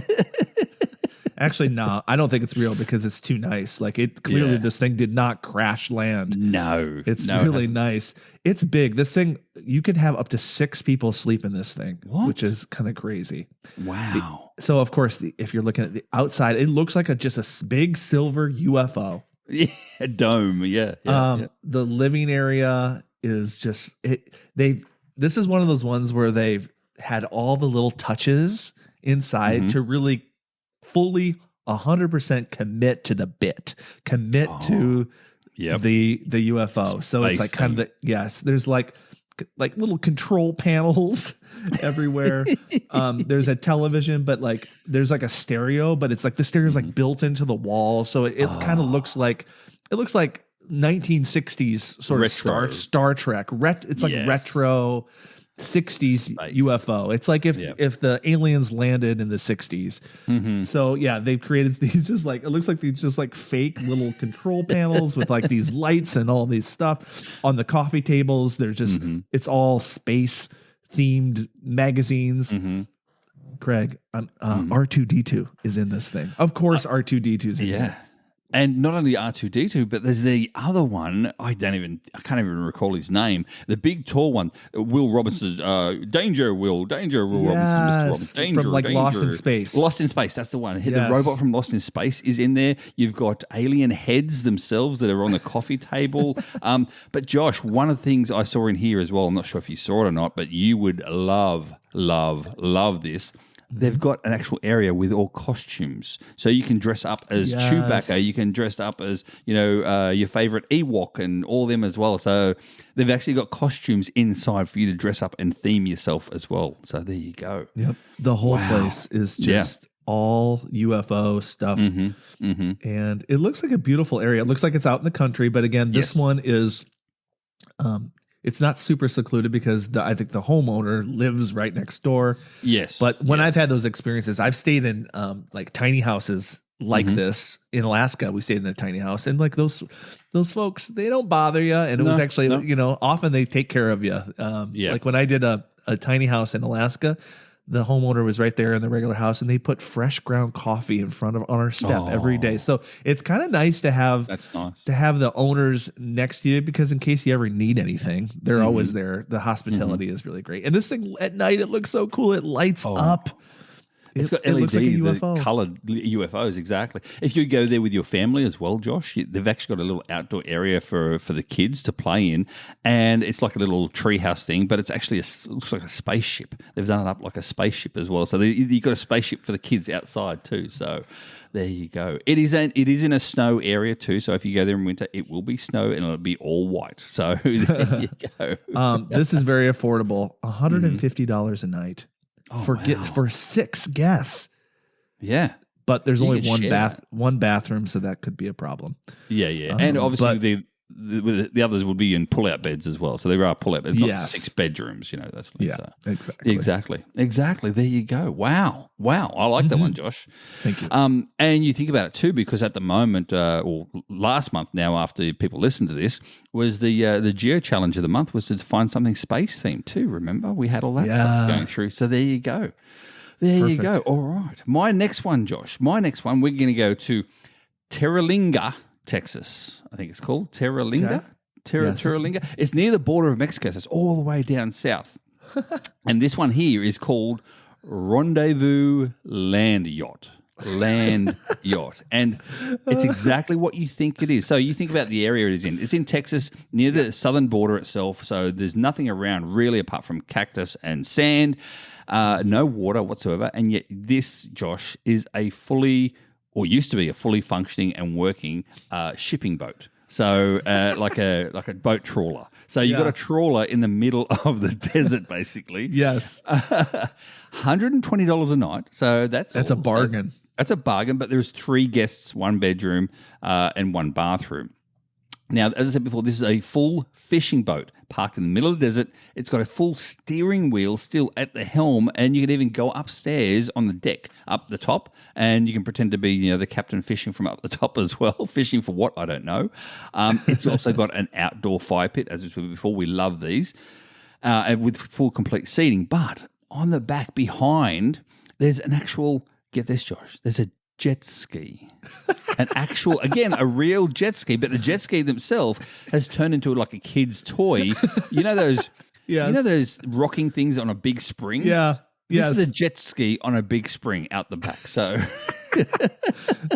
Actually, no, I don't think it's real because it's too nice. Like, this thing did not crash land. No. It's really nice. It's big. This thing, you can have up to 6 people sleep in this thing, which is kind of crazy. Wow. So, of course, if you're looking at the outside, it looks like just a big silver UFO. Yeah, a dome. Yeah. The living area is just this is one of those ones where they've had all the little touches inside to really fully 100% commit to the bit, to the UFO. So it's like kind of there's like little control panels everywhere. There's a television, but like there's like a stereo, but it's like the stereo is like built into the wall. So it kind of looks like 1960s sort of Star Trek. It's like retro 60s space. UFO. It's like if the aliens landed in the 60s. So they've created these just like, it looks like these just like fake little control panels with like these lights and all these stuff on the coffee tables. They're just it's all space themed magazines. Craig, R2D2 is in this thing. Of course, R2D2 is in here. And not only R2D2, but there's the other one. I can't even recall his name. The big tall one, Will Robinson. Danger, Will Robinson, Mr. Robinson. Danger, from like Lost in Space. Lost in Space, that's the one. The robot from Lost in Space is in there. You've got alien heads themselves that are on the coffee table. But Josh, one of the things I saw in here as well, I'm not sure if you saw it or not, but you would love this. they've got an actual area with all costumes. So you can dress up as Chewbacca, you can dress up as, your favorite Ewok and all them as well. So they've actually got costumes inside for you to dress up and theme yourself as well. So there you go. Yep. The whole place is just all UFO stuff. And it looks like a beautiful area. It looks like it's out in the country, but again, this one is it's not super secluded because I think the homeowner lives right next door. Yes. But when I've had those experiences, I've stayed in like tiny houses like this in Alaska. We stayed in a tiny house, and like those folks, they don't bother you. And it was actually, often they take care of you. Like when I did a tiny house in Alaska, the homeowner was right there in the regular house, and they put fresh ground coffee in front of on our step every day. So it's kind of nice to have the owners next to you, because in case you ever need anything, they're always there. The hospitality is really great. And this thing at night, it looks so cool. It lights up. It's got LED, looks like a UFO. The coloured UFOs, exactly. If you go there with your family as well, Josh, they've actually got a little outdoor area for the kids to play in, and it's like a little treehouse thing, but it's actually looks like a spaceship. They've done it up like a spaceship as well. So you've got a spaceship for the kids outside too. So there you go. It is in a snow area too. So if you go there in winter, it will be snow and it'll be all white. So there you go. This is very affordable. $150 a night. For 6 guests. Yeah. But there's only one bathroom, so that could be a problem. Yeah. And obviously the others would be in pull-out beds as well. So there are pull-out beds, not 6 bedrooms, that's what exactly. There you go. Wow. I like that one, Josh. Thank you. And you think about it too, because at the moment, or last month now, after people listened to this, was the Geo Challenge of the month was to find something space themed too. Remember, we had all that stuff going through. So there you go. You go. All right. My next one, Josh. We're going to go to Terralinga, Texas. I think it's called Terralinga. Terralinga. It's near the border of Mexico. So it's all the way down south. And this one here is called Rendezvous Land Yacht. And it's exactly what you think it is. So you think about the area it is in. It's in Texas, near the southern border itself. So there's nothing around really apart from cactus and sand. No water whatsoever. And yet this, Josh, is used to be a fully functioning and working shipping boat. So like a boat trawler. So you've got a trawler in the middle of the desert, basically. Yes. $120 a night. So that's a bargain. That's a bargain, but there's 3 guests, 1 bedroom, and 1 bathroom. Now, as I said before, this is a full fishing boat parked in the middle of the desert. It's got a full steering wheel still at the helm, and you can even go upstairs on the deck, up the top, and you can pretend to be, the captain fishing from up the top as well. Fishing for what? I don't know. It's also got an outdoor fire pit, as we said before. We love these, and with full complete seating. But on the back behind, there's an actual, get this, Josh, there's a jet ski. An actual, again, a real jet ski, but the jet ski themselves has turned into like a kid's toy. You know those rocking things on a big spring? Yeah. This is a jet ski on a big spring out the back. So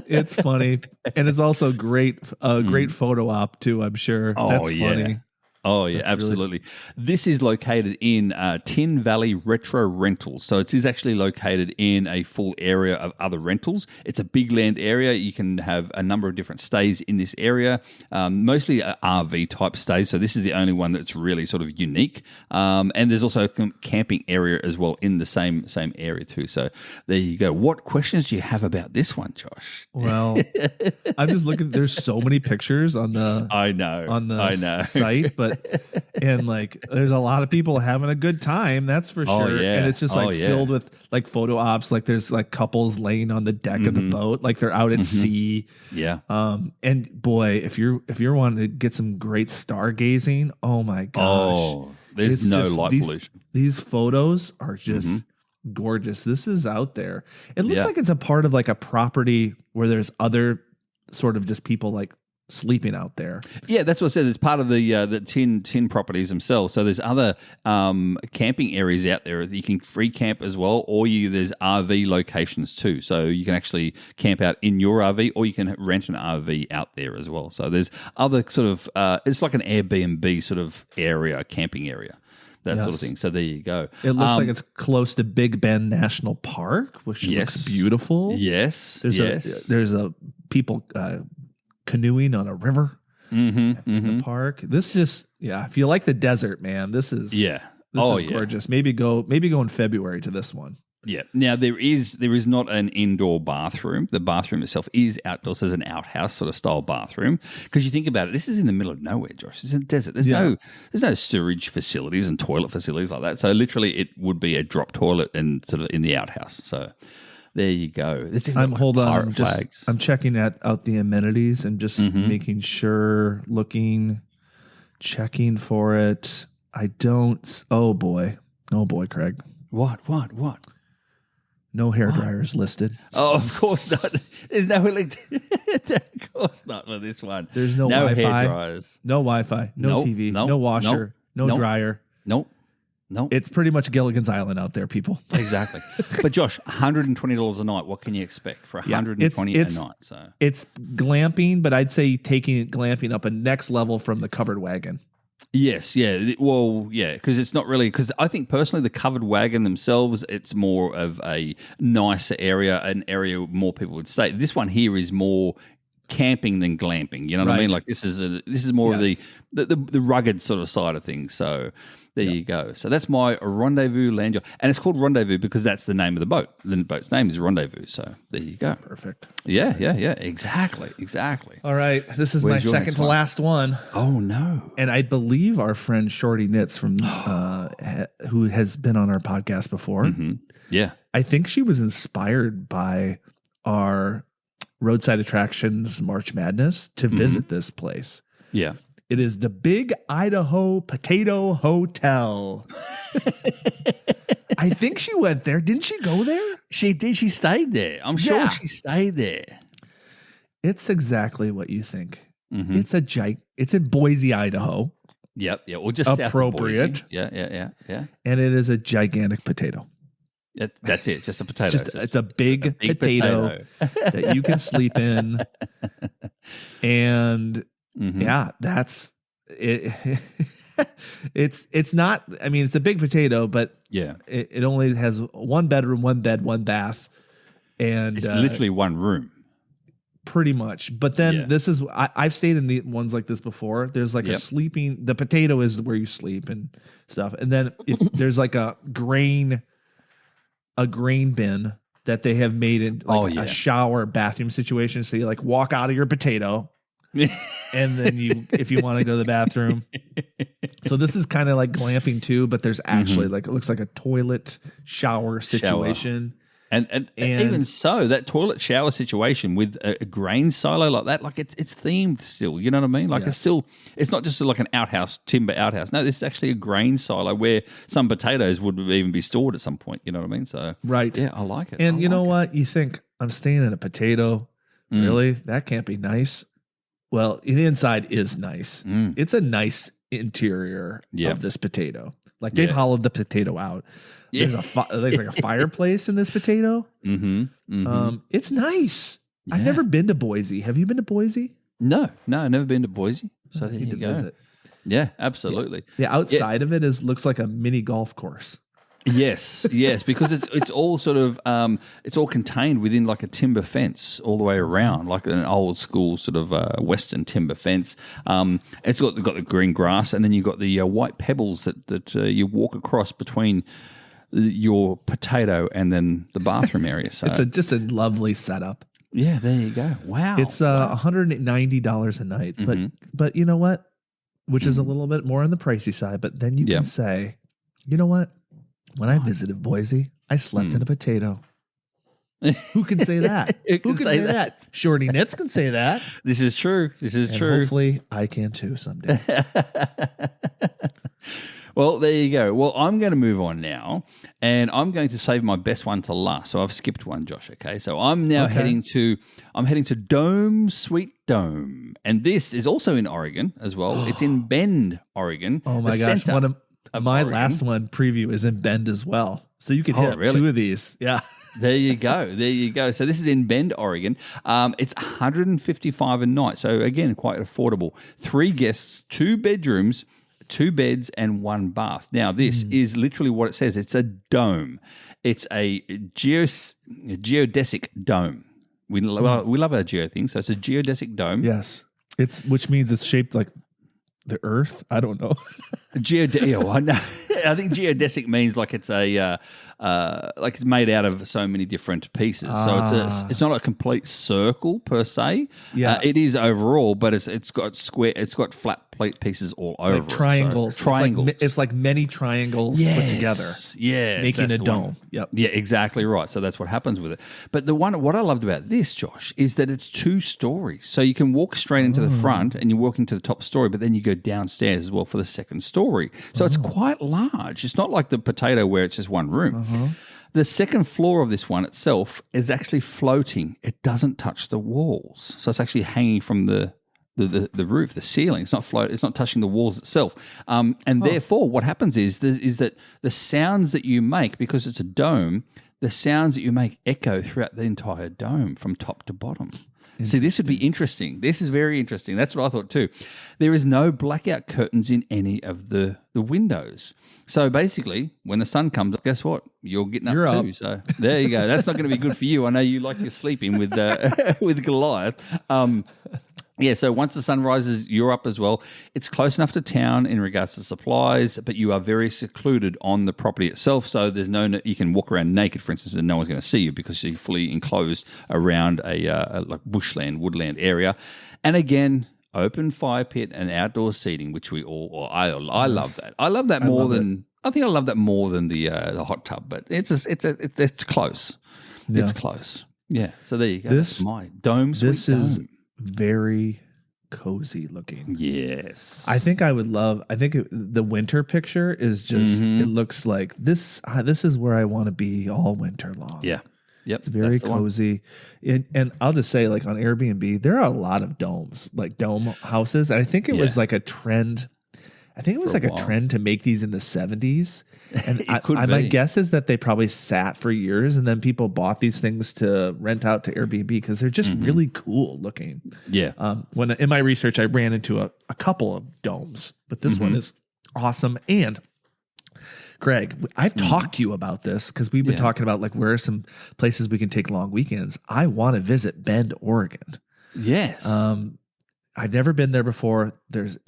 it's funny. And it's also great photo op too, I'm sure. That's funny. Oh, yeah, that's absolutely. This is located in Tin Valley Retro Rentals. So it is actually located in a full area of other rentals. It's a big land area. You can have a number of different stays in this area, mostly RV type stays. So this is the only one that's really sort of unique. And there's also a camping area as well in the same area too. So there you go. What questions do you have about this one, Josh? Well, I'm just looking. There's so many pictures on the site, but and like there's a lot of people having a good time, that's for sure. And it's just filled with like photo ops, like there's like couples laying on the deck of the boat, like they're out at sea. And boy, if you're wanting to get some great stargazing, oh my gosh, there's no light pollution. These photos are just gorgeous. This is out there. It looks like it's a part of like a property where there's other sort of just people like sleeping out there. Yeah, that's what I said. It's part of the tin properties themselves. So there's other camping areas out there that you can free camp as well, or there's RV locations too. So you can actually camp out in your RV, or you can rent an RV out there as well. So there's other sort of it's like an Airbnb sort of area, camping area. that sort of thing. So there you go. It looks like it's close to Big Bend National Park, which looks beautiful. Yes. There's a people canoeing on a river in the park. This just if you like the desert, man, this is gorgeous. Maybe go in February to this one. Yeah. Now there is not an indoor bathroom. The bathroom itself is outdoors. There's an outhouse sort of style bathroom. Because you think about it, this is in the middle of nowhere, Josh. It's in the desert. There's no sewage facilities and toilet facilities like that. So literally, it would be a drop toilet and sort of in the outhouse. So there you go. I'm checking out the amenities and just making sure, checking for it. I don't. Oh boy, Craig. What? No hair dryers listed. Oh, of course not. There's no of course not for this one. There's no Wi-Fi. Hair dryers. No Wi-Fi. No TV. No washer. No dryer. Nope. It's pretty much Gilligan's Island out there, people. Exactly. But Josh, $120 a night. What can you expect for $120 a night? So it's glamping, but I'd say taking glamping up a next level from the covered wagon. Yes, yeah. Well, yeah, because it's not really, because I think personally the covered wagon themselves, it's more of a nicer area, an area more people would stay. This one here is more camping than glamping. You know what I mean? Like this is more of the rugged sort of side of things. So there you go. So that's my Rendezvous land yacht. And it's called Rendezvous because that's the name of the boat. The boat's name is Rendezvous. So there you go. Perfect. Yeah. Exactly. All right. This is my second to last one. Oh, no. And I believe our friend Shorty Knits from who has been on our podcast before. Mm-hmm. Yeah. I think she was inspired by our Roadside Attractions March Madness to visit this place. Yeah. It is the Big Idaho Potato Hotel. I think she went there. Didn't she go there? She did. She stayed there. I'm sure she stayed there. It's exactly what you think. Mm-hmm. It's in Boise, Idaho. Yep. Yeah. Well, just appropriate. South of Boise. Yeah. And it is a gigantic potato. That's it. Just a potato. It's a big potato that you can sleep in. And that's it. It's not, I mean, it's a big potato, but it only has one bedroom, one bed, one bath. And it's literally one room. Pretty much. But then this is, I've stayed in the ones like this before. There's like the potato is where you sleep and stuff. And then if there's like a grain bin that they have made in a shower bathroom situation. So you like walk out of your potato and then if you want to go to the bathroom. So this is kind of like glamping too, but there's actually it looks like a toilet shower situation. And even so, that toilet shower situation with a grain silo like that, like it's themed still. You know what I mean? Like it's not just like an timber outhouse. No, this is actually a grain silo where some potatoes would even be stored at some point. You know what I mean? So yeah, I like it. And you know what? You think I'm staying in a potato? Really? That can't be nice. Well, the inside is nice. It's a nice interior of this potato. Like they've hollowed the potato out. There's like a fireplace in this potato. It's nice. Yeah. I've never been to Boise. Have you been to Boise? No, I've never been to Boise. So there you go. Visit. Yeah, absolutely. The outside of it looks like a mini golf course. Yes, because it's all sort of it's all contained within like a timber fence all the way around, like an old school sort of Western timber fence. It's got the green grass, and then you've got the white pebbles that you walk across between your potato and then the bathroom area. So it's just a lovely setup. Yeah, there you go. Wow. It's $190 a night, but you know what? Which is a little bit more on the pricey side, but then you can say, you know what? When I visited Boise, I slept in a potato. Who can say that? Who can say that? Shorty Knits can say that. This is true. Hopefully I can too someday. Well, there you go. Well, I'm going to move on now, and I'm going to save my best one to last. So I've skipped one, Josh. Okay, so I'm now heading to Dome Sweet Dome, and this is also in Oregon as well. It's in Bend, Oregon. Oh my gosh! One of my Oregon. Last one preview is in Bend as well, so you can hit two of these. Yeah. There you go. So this is in Bend, Oregon. It's $155 a night. So again, quite affordable. 3 guests, 2 bedrooms, 2 beds and 1 bath. Now, this is literally what it says. It's a dome. It's a geodesic dome. We love our geo thing, so it's a geodesic dome. Yes. Which means it's shaped like the Earth. I don't know. I think geodesic means like it's like it's made out of so many different pieces. So it's not a complete circle per se. Yeah, it is overall, but it's got square. It's got flat pieces all over. Like triangles. So triangles. It's like many triangles put together. Yes, making a dome. Yep. Yeah, exactly right. So that's what happens with it. But what I loved about this, Josh, is that it's 2 stories. So you can walk straight into the front and you walk into the top story, but then you go downstairs as well for the second story. So it's quite large. It's not like the potato where it's just one room. The second floor of this one itself is actually floating. It doesn't touch the walls. So it's actually hanging from the roof, the ceiling. It's not touching the walls itself. Therefore, what happens is that the sounds that you make, because it's a dome, the sounds that you make echo throughout the entire dome from top to bottom. See, this would be interesting. This is very interesting. That's what I thought too. There is no blackout curtains in any of the windows. So basically, when the sun comes up, guess what? You're getting up too. So there you go. That's not going to be good for you. I know you like to sleep in with with Goliath. Yeah, so once the sun rises, you're up as well. It's close enough to town in regards to supplies, but you are very secluded on the property itself. So there's you can walk around naked, for instance, and no one's going to see you because you're fully enclosed around a like bushland, woodland area. And again, open fire pit and outdoor seating, which I love that. I love that more than I think I love that more than the hot tub. But it's close. Yeah. It's close. Yeah. So there you go. That's my dome. This is very cozy looking. Yes. I think the winter picture is just, it looks like this is where I want to be all winter long. Yeah. Yep. It's very cozy. And I'll just say, like on Airbnb, there are a lot of domes, like dome houses. And I think it was like a trend. I think it was like a trend to make these in the 70s. And my guess is that they probably sat for years and then people bought these things to rent out to Airbnb because they're just really cool looking. Yeah. When in my research, I ran into a couple of domes, but this one is awesome. And Greg, I've talked to you about this because we've been talking about like where are some places we can take long weekends. I want to visit Bend, Oregon. Yes. I've never been there before. There's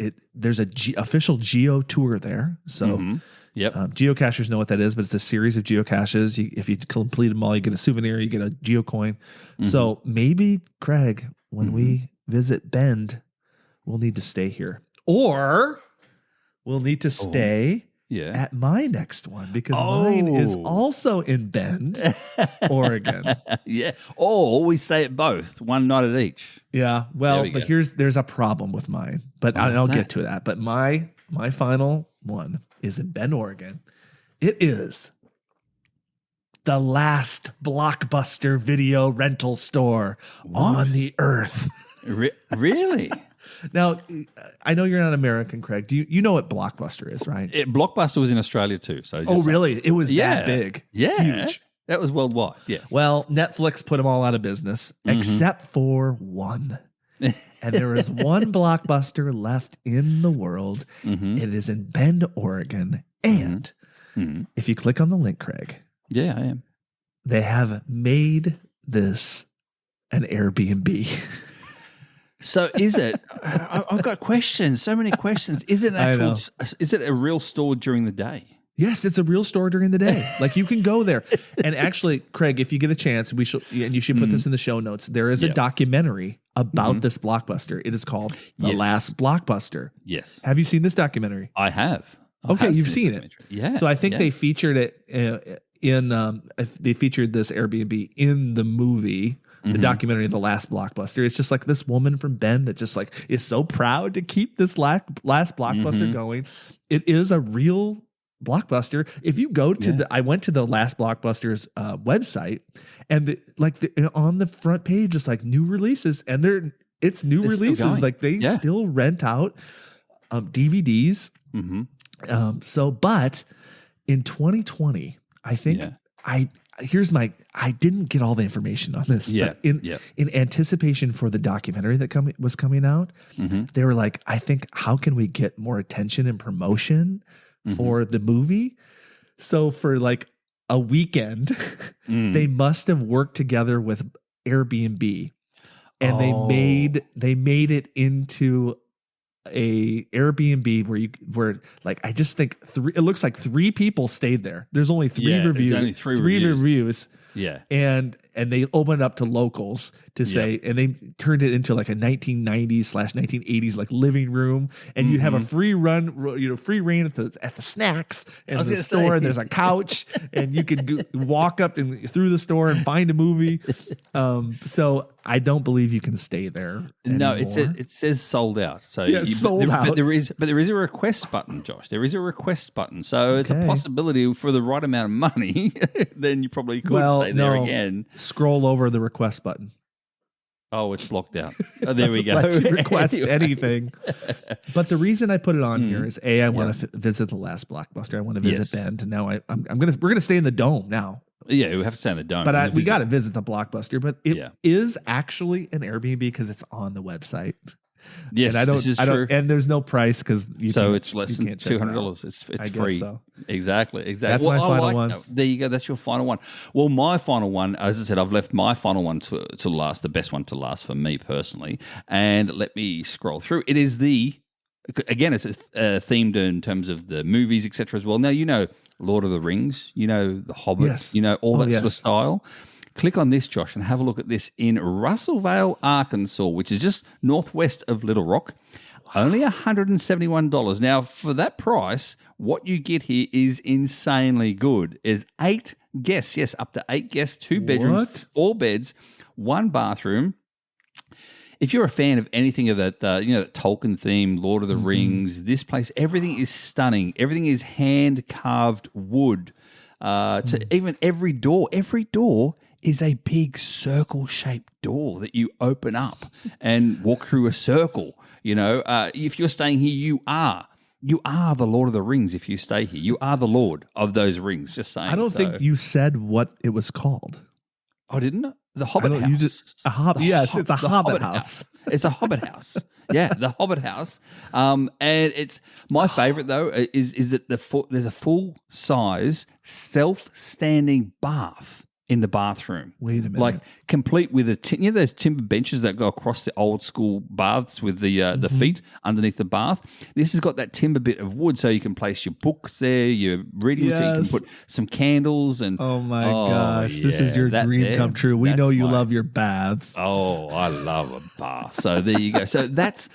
official geo tour there. So geocachers know what that is, but it's a series of geocaches. If you complete them all, you get a souvenir, you get a geocoin. So maybe, Craig, when we visit Bend, we'll need to stay here. Or we'll need to stay at my next one because mine is also in Bend, Oregon. Yeah. Or we stay at both, one night at each. Yeah. Well, but there's a problem with mine, but I'll get to that. But my final one is in Bend, Oregon. It is the last Blockbuster video rental store on the earth. Really? Now, I know you're not American, Craig. Do you know what Blockbuster is, right? Blockbuster was in Australia too. So really? It was that big? Yeah. Huge. That was worldwide, yes. Well, Netflix put them all out of business, except for one. And there is one Blockbuster left in the world. It is in Bend, Oregon. And if you click on the link, Craig. Yeah, I am. They have made this an Airbnb. So is it? I've got questions. So many questions. Is it Is it a real store during the day? Yes, it's a real store during the day. Like you can go there. And actually, Craig, if you get a chance, you should put this in the show notes. There is a documentary about this Blockbuster. It is called The Last Blockbuster. Yes. Have you seen this documentary? I have. Okay, you've seen it. Yeah. So I think they featured it they featured this Airbnb in the movie. The documentary, The Last Blockbuster. It's just like this woman from Bend that just like is so proud to keep this last Blockbuster going. It is a real Blockbuster. If you go to I went to the Last Blockbuster's website, and on the front page, it's like new releases, and it's new releases. Like they still rent out DVDs. But in 2020, I think I didn't get all the information on this, but in anticipation for the documentary that was coming out, they were like, I think, how can we get more attention and promotion for the movie? So for like a weekend, they must have worked together with Airbnb, and they made it into a Airbnb where like I just think it looks like 3 people stayed there. There's only 3 reviews. Only three reviews. Yeah. And they opened it up to locals to say, and they turned it into like a 1990s/1980s like living room, and you have a free reign at the snacks and the store. And there's a couch, and you can walk up and through the store and find a movie. So I don't believe you can stay there anymore. No, it says sold out. So sold out. But there is a request button, Josh. There is a request button. So it's a possibility for the right amount of money. Then you probably could stay there again. Scroll over the request button. Oh, it's blocked out. Oh, there we go. Let you request anything. But the reason I put it on here is I want to visit the last Blockbuster. I want to visit Bend. And now we're gonna stay in the Dome now. Yeah, we have to stay in the Dome. But we got to visit the Blockbuster. But it is actually an Airbnb because it's on the website. Yes, and this is true. And there's no price because it's less than $200. It's free. So. Exactly. That's my final one. There you go. That's your final one. Well, my final one, as I said, I've left my final one to last, the best one to last for me personally. And let me scroll through. It is again, it's themed in terms of the movies, etc. as well. Now, Lord of the Rings, The Hobbit, all that sort of style. Click on this, Josh, and have a look at this in Russellvale, Arkansas, which is just northwest of Little Rock. Only $171. Now, for that price, what you get here is insanely good. There's 8 guests, yes, up to 8 guests, 2 bedrooms, 4 beds, 1 bathroom. If you're a fan of anything of that, that Tolkien theme, Lord of the Rings, this place, everything is stunning. Everything is hand-carved wood. To even every door is a big circle-shaped door that you open up and walk through a circle. If you're staying here, you are the Lord of the Rings. If you stay here, you are the Lord of those rings. Just saying. I don't think you said what it was called. Oh, didn't it? The Hobbit House. Yes, it's a Hobbit house. It's a Hobbit house. Yeah, the Hobbit house. And it's my favorite though is that there's a full size self-standing bath in the bathroom. Wait a minute. Like complete with those timber benches that go across the old school baths with the feet underneath the bath. This has got that timber bit of wood, so you can place your books there, your reading material. You can put some candles and oh my gosh, this is your dream come true. We know you love your baths. Oh, I love a bath. So there you go. So that's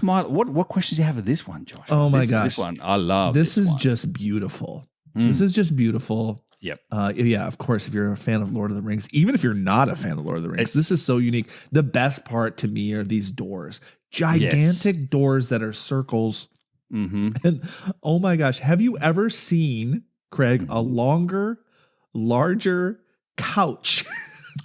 my what questions do you have of this one, Josh? Oh my gosh, this one I love. This is just beautiful. This is just beautiful. Yep. Of course, if you're a fan of Lord of the Rings, even if you're not a fan of Lord of the Rings, this is so unique. The best part to me are these doors, gigantic doors that are circles. And oh my gosh, have you ever seen, Craig, a larger couch?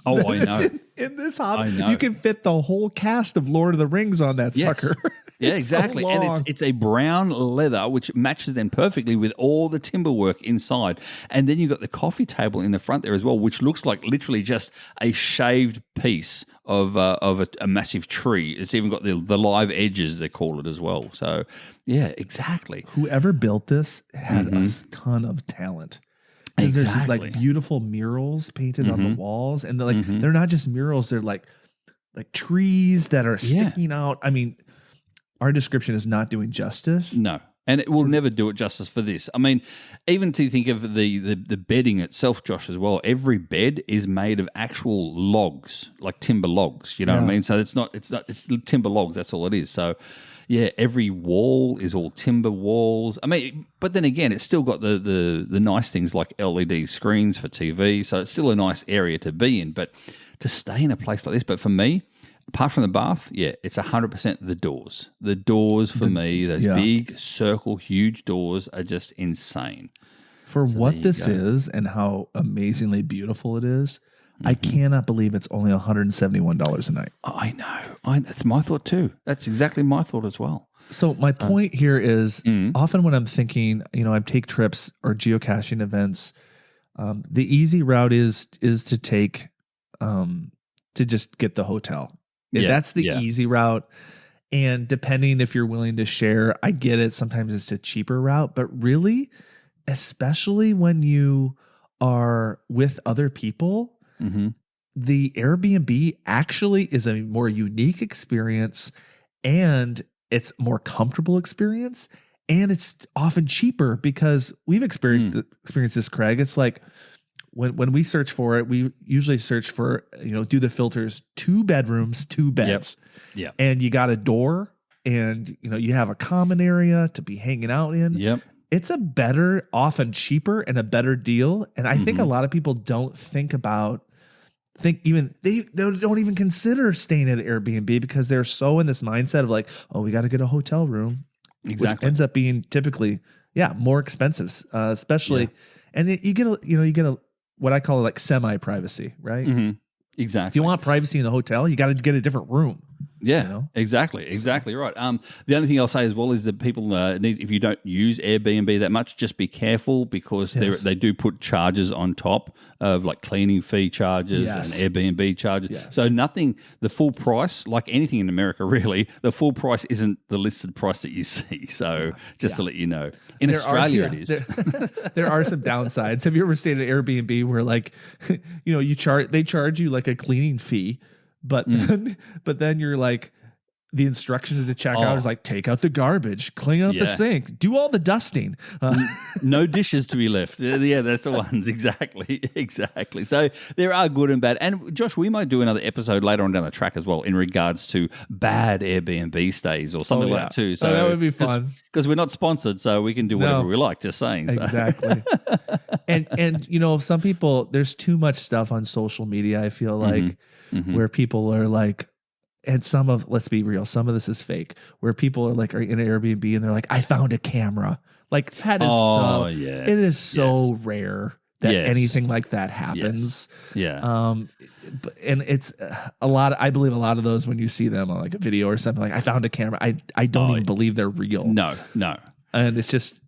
Oh, I know. In this house, you can fit the whole cast of Lord of the Rings on that sucker. Yeah, exactly. So and it's a brown leather, which matches then perfectly with all the timber work inside. And then you've got the coffee table in the front there as well, which looks like literally just a shaved piece of a massive tree. It's even got the live edges, they call it as well. So, yeah, exactly. Whoever built this had a ton of talent. Exactly. There's like beautiful murals painted on the walls. And they're not just murals, they're like trees that are sticking out. I mean, our description is not doing justice. No, and it will never do it justice for this. I mean, even to think of the bedding itself, Josh, as well. Every bed is made of actual logs, like timber logs. You know what I mean? So it's timber logs. That's all it is. So, yeah, every wall is all timber walls. I mean, but then again, it's still got the nice things like LED screens for TV. So it's still a nice area to be in. But to stay in a place like this, but for me, apart from the bath, it's 100% the doors. The doors for me, those big circle, huge doors are just insane. For what this is and how amazingly beautiful it is, I cannot believe it's only $171 a night. I know. That's my thought too. That's exactly my thought as well. So my point here is often when I'm thinking, I take trips or geocaching events, The easy route is to take to just get the hotel. That's the easy route. And depending if you're willing to share, I get it. Sometimes it's a cheaper route, but really, especially when you are with other people, the Airbnb actually is a more unique experience, and it's more comfortable experience, and it's often cheaper because we've experienced this, Craig. It's like when we search for it, we usually search for, do the filters, 2 bedrooms, 2 beds. Yep. And you got a door, and you have a common area to be hanging out in. Yep. It's a better, often cheaper, and a better deal. And I think a lot of people don't they don't even consider staying at Airbnb because they're so in this mindset of like, oh, we got to get a hotel room, which ends up being typically, more expensive, especially. And you get a what I call like semi-privacy, right? Mm-hmm. Exactly. If you want privacy in the hotel, you got to get a different room. Yeah, exactly right. The only thing I'll say as well is that people need, if you don't use Airbnb that much, just be careful because they do put charges on top of like cleaning fee charges and Airbnb charges. Yes. So the full price, like anything in America really, the full price isn't the listed price that you see. So just to let you know, in Australia it is. There are some downsides. Have you ever stayed at Airbnb where like, they charge you like a cleaning fee, but then you're like, the instructions to check out is like, take out the garbage, clean out the sink, do all the dusting. No dishes to be left. Yeah, that's the ones. Exactly. So there are good and bad. And Josh, we might do another episode later on down the track as well in regards to bad Airbnb stays or something like that too. So that would be fun. Because we're not sponsored, so we can do whatever we like, just saying. So. Exactly. and some people, there's too much stuff on social media, I feel like, where people are like, and let's be real, some of this is fake, where people are in an Airbnb and they're like, I found a camera. Like that is it is so rare that anything like that happens. Yes. And it's a lot. I believe a lot of those when you see them on like a video or something, like I found a camera. I don't even believe they're real. No. And it's just,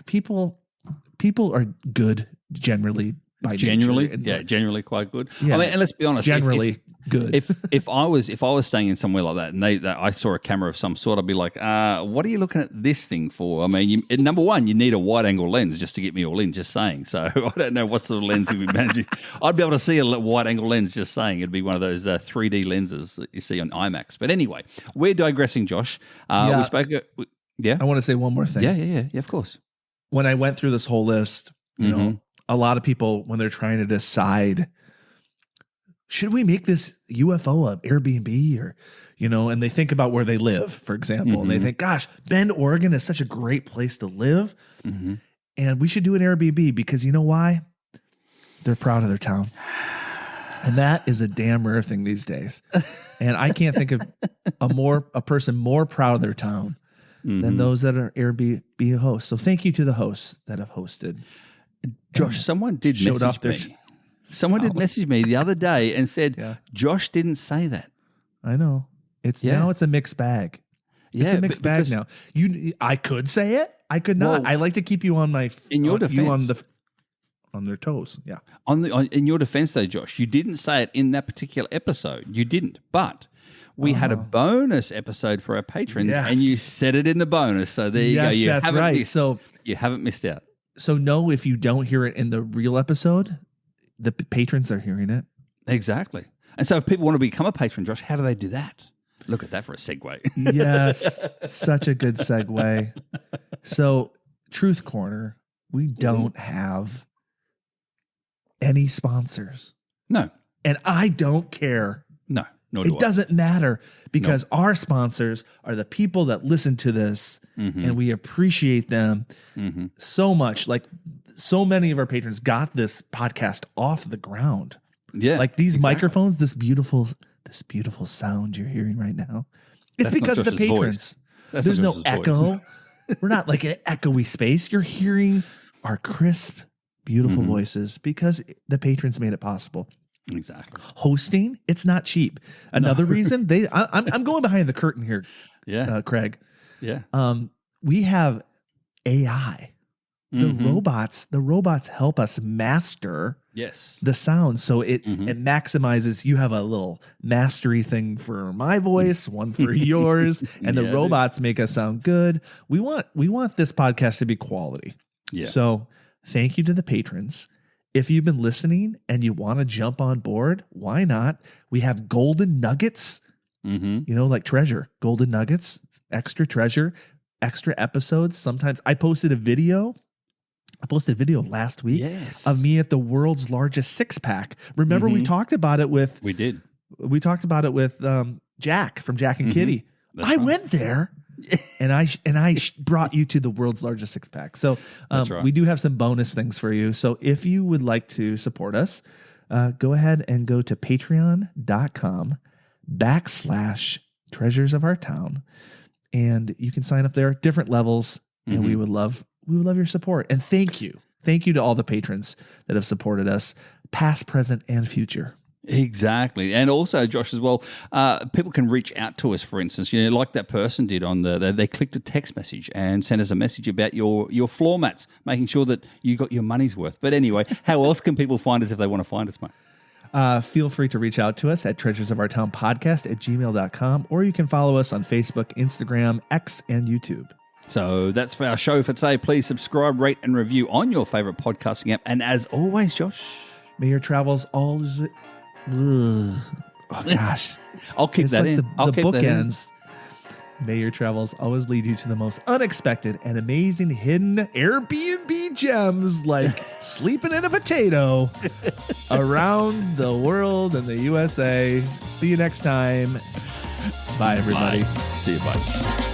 people are good generally. Generally quite good. Yeah. I mean, and let's be honest, generally good. If I was staying in somewhere like that and I saw a camera of some sort, I'd be like, what are you looking at this thing for? I mean, number one, you need a wide angle lens just to get me all in. Just saying. So I don't know what sort of lens you'd be managing. I'd be able to see a wide angle lens. Just saying, it'd be one of those 3D lenses that you see on IMAX. But anyway, we're digressing, Josh. We spoke. I want to say one more thing. Yeah. Of course. When I went through this whole list, you know. A lot of people, when they're trying to decide, should we make this UFO a Airbnb or, and they think about where they live, for example, and they think, gosh, Bend, Oregon is such a great place to live. And we should do an Airbnb because you know why? They're proud of their town. And that is a damn rare thing these days. And I can't think of a person more proud of their town than those that are Airbnb hosts. So thank you to the hosts that have hosted. Josh, someone did message me. Someone did message me the other day and said, Josh didn't say that. I know. Now it's a mixed bag. It's a mixed bag now. I could say it. I could not. I like to keep you on my on their toes. Yeah. In your defense though, Josh, you didn't say it in that particular episode. You didn't. But we had a bonus episode for our patrons and you said it in the bonus. So there you go. That's right. So you haven't missed out. So no, if you don't hear it in the real episode, the patrons are hearing it. Exactly. And so if people want to become a patron, Josh, how do they do that? Look at that for a segue. Yes, such a good segue. So Truth Corner, we don't have any sponsors. No. And I don't care. No. It doesn't matter because our sponsors are the people that listen to this and we appreciate them so much. Like so many of our patrons got this podcast off the ground. Yeah. Like these microphones, this beautiful sound you're hearing right now. It's because of the patrons. There's no echo. We're not like an echoey space. You're hearing our crisp, beautiful voices because the patrons made it possible. Exactly. Hosting, it's not cheap. Another reason I'm going behind the curtain here. Yeah. Craig. Yeah. We have AI the robots help us master Yes. the sound. So it maximizes. You have a little mastery thing for my voice, one for yours, and the robots make us sound good. We want this podcast to be quality. Yeah. So thank you to the patrons. If you've been listening and you want to jump on board, why not? We have golden nuggets, like treasure, golden nuggets, extra treasure, extra episodes. Sometimes I posted a video last week of me at the world's largest 6-pack. Remember we talked about it with Jack from Jack and Kitty. I went there and I brought you to the world's largest 6-pack. So we do have some bonus things for you. So if you would like to support us, go ahead and go to patreon.com/treasures of our town. And you can sign up there, different levels. And we would love your support. And thank you to all the patrons that have supported us, past, present, and future. Exactly. And also, Josh, as well, people can reach out to us, for instance, like that person did on they clicked a text message and sent us a message about your floor mats, making sure that you got your money's worth. But anyway, how else can people find us if they want to find us, mate? Feel free to reach out to us at treasuresofourtownpodcast@gmail.com, or you can follow us on Facebook, Instagram, X, and YouTube. So that's for our show for today. Please subscribe, rate, and review on your favorite podcasting app. And as always, Josh, may your travels always... Oh, gosh. I'll keep that in. The bookends. May your travels always lead you to the most unexpected and amazing hidden Airbnb gems, like sleeping in a potato around the world and the USA. See you next time. Bye, everybody. Bye. See you. Bye.